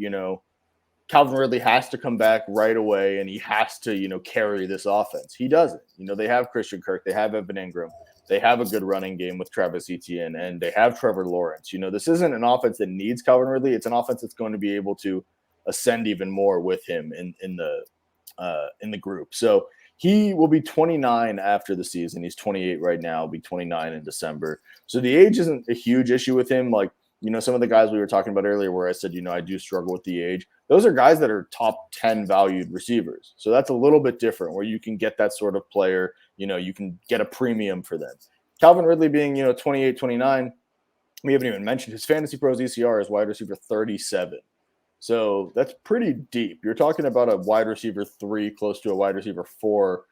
Calvin Ridley has to come back right away and he has to, carry this offense. He doesn't. They have Christian Kirk. They have Evan Ingram. They have a good running game with Travis Etienne, and they have Trevor Lawrence. This isn't an offense that needs Calvin Ridley. It's an offense that's going to be able to ascend even more with him in the group. So he will be 29 after the season. He's 28 right now. He'll be 29 in December. So the age isn't a huge issue with him. Like, some of the guys we were talking about earlier where I said, I do struggle with the age. Those are guys that are top 10 valued receivers. So that's a little bit different where you can get that sort of player. You can get a premium for them. Calvin Ridley being, 28, 29, we haven't even mentioned his Fantasy Pros ECR is wide receiver 37. So that's pretty deep. You're talking about a wide receiver 3, close to a wide receiver 4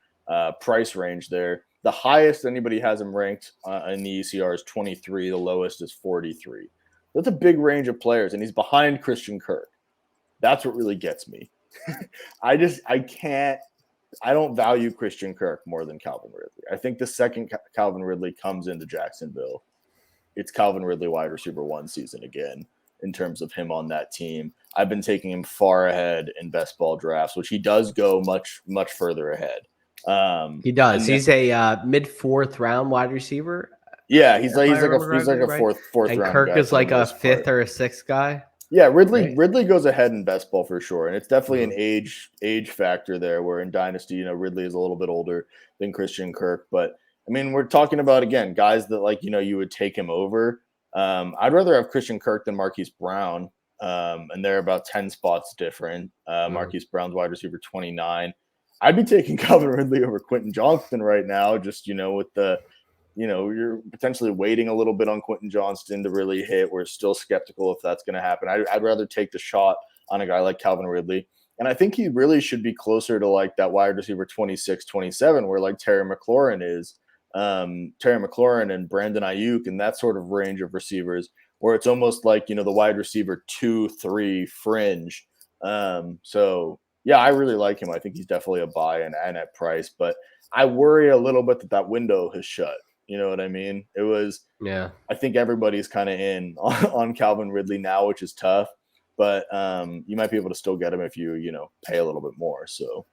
price range there. The highest anybody has him ranked in the ECR is 23. The lowest is 43. That's a big range of players, and he's behind Christian Kirk. That's what really gets me. I don't value Christian Kirk more than Calvin Ridley. I think the second Calvin Ridley comes into Jacksonville, it's Calvin Ridley wide receiver 1 season again. In terms of him on that team, I've been taking him far ahead in best ball drafts, which he does go much, much further ahead. He does. He's a mid 4th round wide receiver. Yeah, he's like a fourth and round. Kirk guy is like a 5th or a 6th guy. Yeah, Ridley goes ahead in best ball for sure, and it's definitely an age factor there. Where in Dynasty, Ridley is a little bit older than Christian Kirk, but I mean, we're talking about again guys that you would take him over. I'd rather have Christian Kirk than Marquise Brown, and they're about 10 spots different. Marquise Brown's wide receiver 29. I'd be taking Calvin Ridley over Quentin Johnston right now, just with the, you're potentially waiting a little bit on Quentin Johnston to really hit. We're still skeptical if that's going to happen. I'd rather take the shot on a guy like Calvin Ridley. And I think he really should be closer to like that wide receiver 26, 27, where like Terry McLaurin is. Terry McLaurin and Brandon Ayuk and that sort of range of receivers where it's almost like, the wide receiver 2, 3 fringe. So yeah, I really like him. I think he's definitely a buy and at price, but I worry a little bit that window has shut. You know what I mean? It was, I think everybody's kind of in on Calvin Ridley now, which is tough, but you might be able to still get him if you pay a little bit more. So.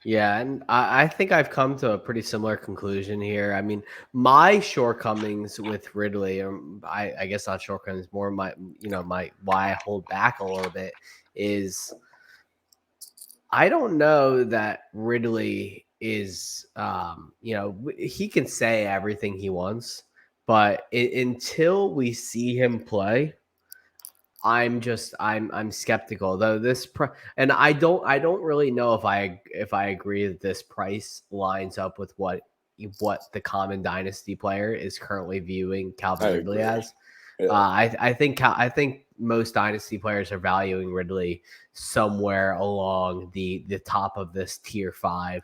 Yeah, and I think I've come to a pretty similar conclusion here. I mean, my shortcomings with Ridley, I guess not shortcomings, more my why I hold back a little bit is I don't know that Ridley is, he can say everything he wants, but until we see him play, I'm skeptical though. And I don't really know if I agree that this price lines up with what the common dynasty player is currently viewing I Calvin Ridley agree. as. Yeah. I think most dynasty players are valuing Ridley somewhere along the top of this tier 5,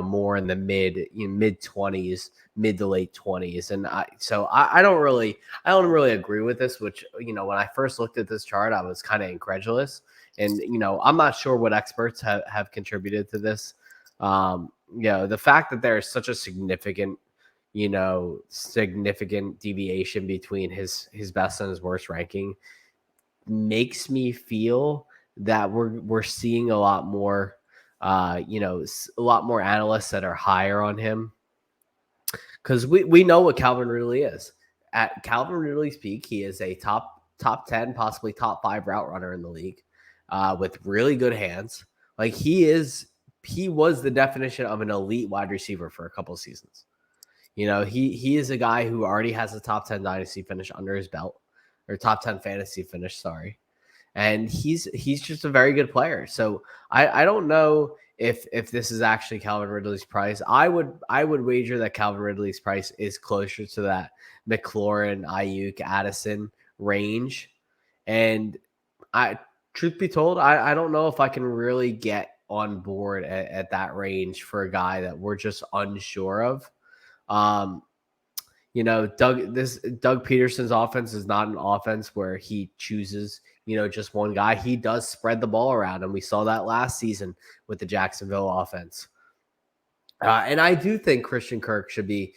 more in the mid 20s, mid to late 20s. And I don't really agree with this, which, when I first looked at this chart, I was kind of incredulous. And, I'm not sure what experts have contributed to this. The fact that there is such a significant deviation between his best and his worst ranking makes me feel that we're seeing a lot more, a lot more analysts that are higher on him, because we know what Calvin Ridley is. At Calvin Ridley's peak, he is a top 10, possibly top 5 route runner in the league, with really good hands. Like he was the definition of an elite wide receiver for a couple of seasons. He is a guy who already has a top 10 dynasty finish under his belt, or top 10 fantasy finish, sorry. And he's just a very good player. So I don't know if this is actually Calvin Ridley's price. I would wager that Calvin Ridley's price is closer to that McLaurin, Ayuk, Addison range. And truth be told, I don't know if I can really get on board at that range for a guy that we're just unsure of. Um, Doug Peterson's offense is not an offense where he chooses, just one guy. He does spread the ball around, and we saw that last season with the Jacksonville offense. And I do think Christian Kirk should be,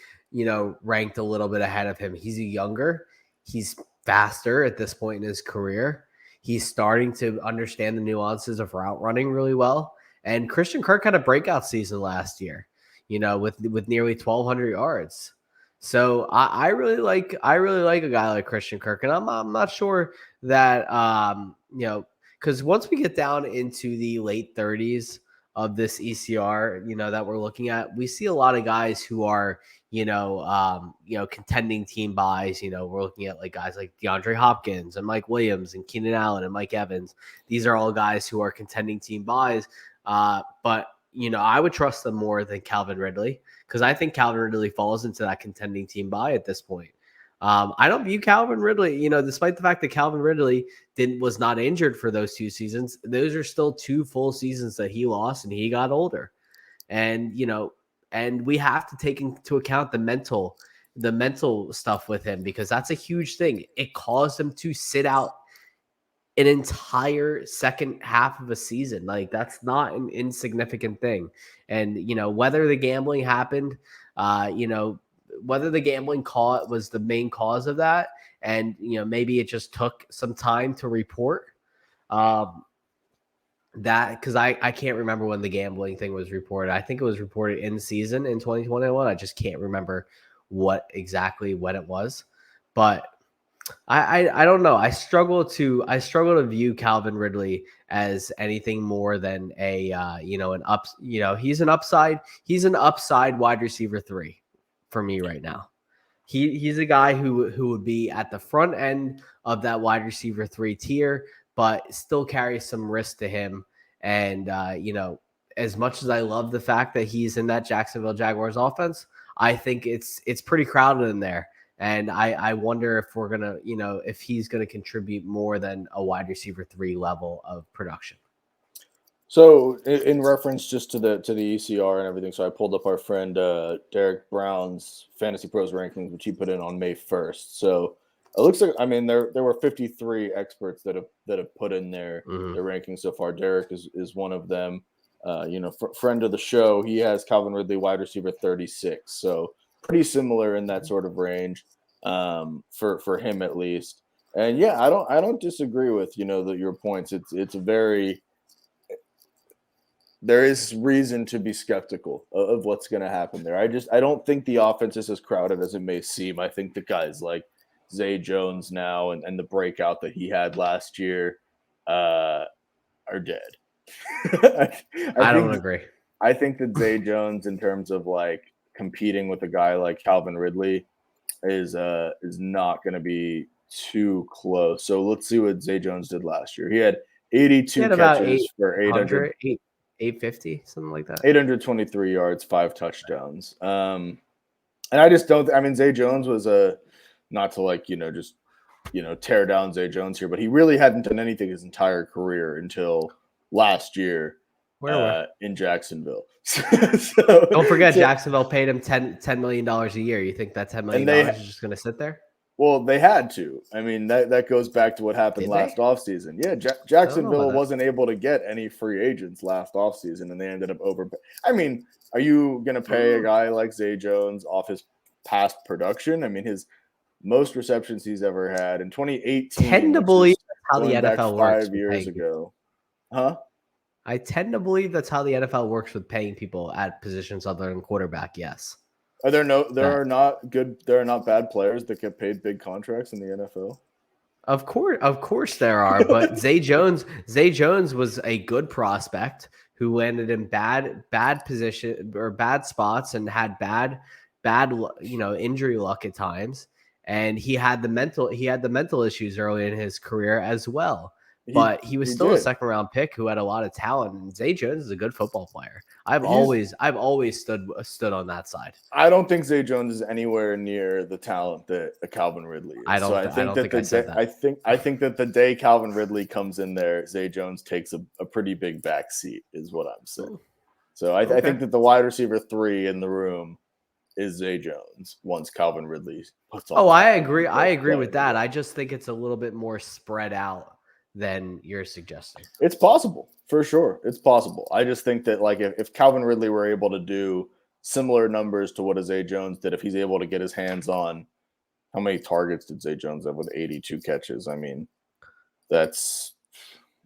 ranked a little bit ahead of him. He's faster at this point in his career. He's starting to understand the nuances of route running really well. And Christian Kirk had a breakout season last year, with nearly 1,200 yards. So I really like a guy like Christian Kirk, and I'm not sure that because once we get down into the late 30s of this ECR, that we're looking at, we see a lot of guys who are contending team buys. We're looking at like guys like DeAndre Hopkins and Mike Williams and Keenan Allen and Mike Evans. These are all guys who are contending team buys, but I would trust them more than Calvin Ridley, because I think Calvin Ridley falls into that contending team buy at this point. I don't view Calvin Ridley, despite the fact that Calvin Ridley was not injured for those 2 seasons. Those are still 2 full seasons that he lost, and he got older. And, and we have to take into account the mental stuff with him, because that's a huge thing. It caused him to sit out an entire second half of a season. Like, that's not an insignificant thing. And, whether the gambling happened, whether the gambling was the main cause of that, and, maybe it just took some time to report, that, because I can't remember when the gambling thing was reported. I think it was reported in season in 2021. I just can't remember when it was. But I don't know. I struggle to view Calvin Ridley as anything more than he's an upside wide receiver 3 for me right now. He's a guy who would be at the front end of that wide receiver 3 tier, but still carries some risk to him. And as much as I love the fact that he's in that Jacksonville Jaguars offense, I think it's pretty crowded in there. And I wonder if we're going to, if he's going to contribute more than a wide receiver 3 level of production. So in reference just to the ECR and everything, so I pulled up our friend Derek Brown's Fantasy Pros rankings, which he put in on May 1st. So it looks like, there were 53 experts that have put in their rankings so far. Derek is one of them. Friend of the show, he has Calvin Ridley wide receiver 36. So pretty similar in that sort of range, for him at least. And yeah, I don't disagree with your points. It's a very, there is reason to be skeptical of what's going to happen there. I don't think the offense is as crowded as it may seem. I think the guys like Zay Jones now and the breakout that he had last year are dead. I don't agree. I think that Zay Jones, in terms of like competing with a guy like Calvin Ridley, is not going to be too close. So let's see what Zay Jones did last year. He had 82 He had about catches for 850, something like that. 823 yards, 5 touchdowns. And I just don't. I mean, Zay Jones was not to like just tear down Zay Jones here, but he really hadn't done anything his entire career until last year. In Jacksonville. Don't forget, Jacksonville paid him $10 million a year. You think that $10 million is just going to sit there? Well, they had to. I mean, that goes back to what happened last offseason. Yeah, Jacksonville wasn't able to get any free agents last offseason, and they ended up I mean, are you going to pay a guy like Zay Jones off his past production? I mean, his most receptions he's ever had in 2018. Tend to believe how the NFL works 5 years ago. Huh? I tend to believe that's how the NFL works with paying people at positions other than quarterback. Yes. There are not bad players that get paid big contracts in the NFL. Of course there are, but Zay Jones was a good prospect who landed in bad position or bad spots and had bad injury luck at times, and he had the mental issues early in his career as well. But he was still a second round pick who had a lot of talent. And Zay Jones is a good football player. I've always stood on that side. I don't think Zay Jones is anywhere near the talent that Calvin Ridley is. I think that the day Calvin Ridley comes in there, Zay Jones takes a pretty big back seat, is what I'm saying. So I think that the wide receiver 3 in the room is Zay Jones once Calvin Ridley puts on. I agree with that. I just think it's a little bit more spread out than you're suggesting. It's possible, for sure. It's possible. I just think that like if Calvin Ridley were able to do similar numbers to what Zay Jones did, if he's able to get his hands on, how many targets did Zay Jones have with 82 catches? I mean,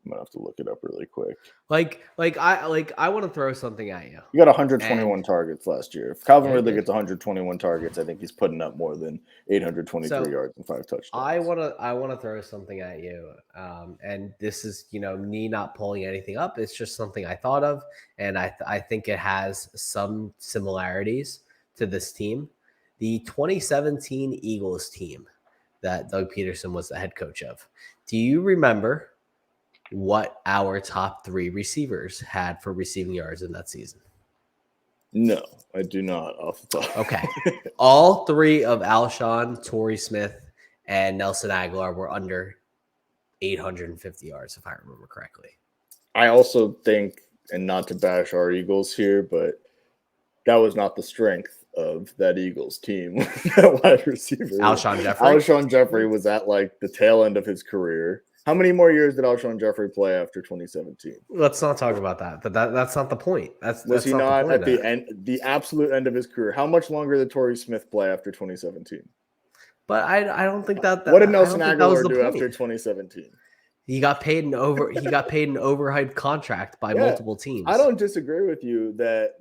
I'm gonna have to look it up really quick. I want to throw something at you. You got 121 targets last year. If Calvin Ridley gets 121 targets, I think he's putting up more than 823 yards and 5 touchdowns. I want to throw something at you, and this is me not pulling anything up. It's just something I thought of, and I think it has some similarities to this team. The 2017 Eagles team that Doug Peterson was the head coach of. Do you remember what our top 3 receivers had for receiving yards in that season? No, I do not off the top. Okay. All 3 of Alshon, Torrey Smith, and Nelson Aguilar were under 850 yards, if I remember correctly. I also think, and not to bash our Eagles here, but that was not the strength of that Eagles team. That wide receiver. Alshon Jeffrey was at like the tail end of his career. How many more years did Alshon Jeffrey play after 2017? Let's not talk about that. But that's not the point. Was he not at the end, the absolute end of his career? How much longer did Torrey Smith play after 2017? But I don't think that. What did Nelson Aguilar do after 2017? He got paid an overhyped contract by multiple teams. I don't disagree with you that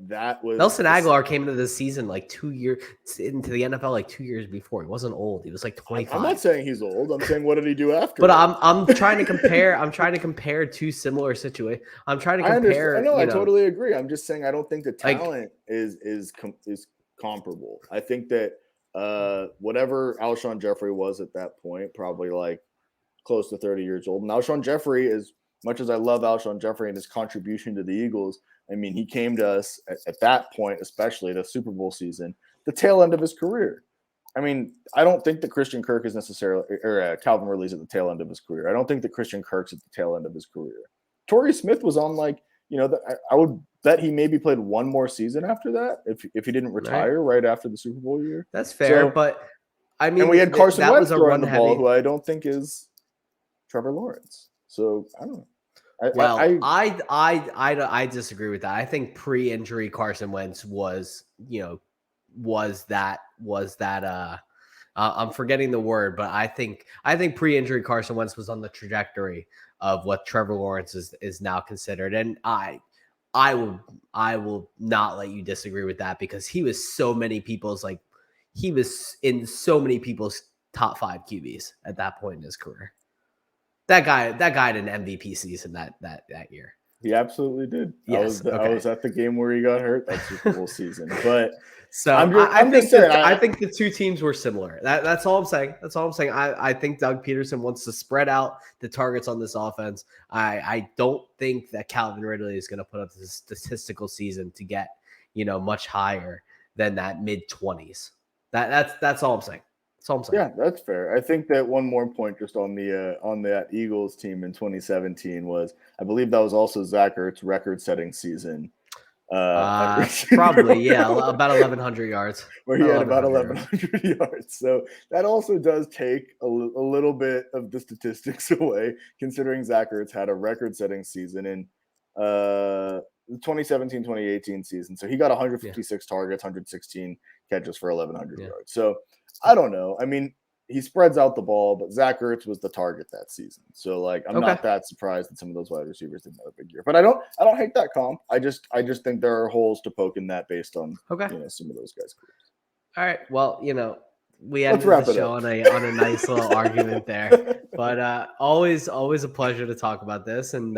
was Nelson Aguilar came into the season like 2 years into the NFL like 2 years before. He wasn't old. He was like 25. I'm not saying he's old. I'm saying what did he do after? But I'm trying to compare. I'm trying to compare 2 similar situations. I'm trying to compare. I totally agree. I'm just saying I don't think the talent is comparable. I think that whatever Alshon Jeffrey was at that point, probably like close to 30 years old. And Alshon Jeffrey, as much as I love Alshon Jeffrey and his contribution to the Eagles, I mean, he came to us at that point, especially the Super Bowl season, the tail end of his career. I mean, I don't think that Christian Kirk is necessarily, or Calvin Ridley's at the tail end of his career. I don't think that Christian Kirk's at the tail end of his career. Torrey Smith was on I would bet he maybe played one more season after that if he didn't retire right after the Super Bowl year. That's fair, but I mean, and we had Carson Wentz throwing the ball, who I don't think is Trevor Lawrence. So I don't know. I disagree with that. I think pre-injury Carson Wentz was that I'm forgetting the word, but I think pre-injury Carson Wentz was on the trajectory of what Trevor Lawrence is now considered. And I will not let you disagree with that because he was in so many people's top 5 QBs at that point in his career. That guy had an MVP season that year. He absolutely did. Yes. I Okay. was at the game where he got hurt that Super Bowl season. But So I'm just saying. I think the two teams were similar. That's all I'm saying. That's all I'm saying. I think Doug Peterson wants to spread out the targets on this offense. I don't think that Calvin Ridley is going to put up this statistical season to get, much higher than that mid-20s. That's all I'm saying. That's all I'm saying. Yeah, that's fair. I think that one more point just on that Eagles team in 2017 was, I believe that was also Zach Ertz's record-setting season. Probably, yeah, about 1,100 yards. Where he had about 1,100 yards. So that also does take a little bit of the statistics away, considering Zach Ertz had a record-setting season in the 2017-2018 season. So he got 156 targets, 116 catches for 1,100 yards. So I don't know. I mean, he spreads out the ball, but Zach Ertz was the target that season. So like, I'm not that surprised that some of those wide receivers didn't have a big year. But I don't hate that comp. I just think there are holes to poke in that based on some of those guys' careers. All right. Well, we ended the show on a nice little argument there. But always a pleasure to talk about this. And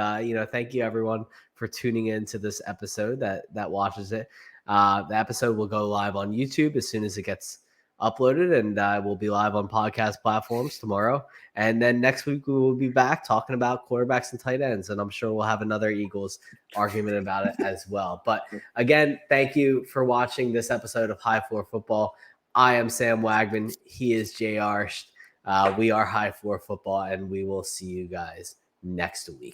thank you everyone for tuning in to this episode that watches it. The episode will go live on YouTube as soon as it gets uploaded, and we'll be live on podcast platforms tomorrow. And then next week we will be back talking about quarterbacks and tight ends, and I'm sure we'll have another Eagles argument about it as well. But again, thank you for watching this episode of High Floor Football. I am Sam Wagman. He is JR. We are High Floor Football, and we will see you guys next week.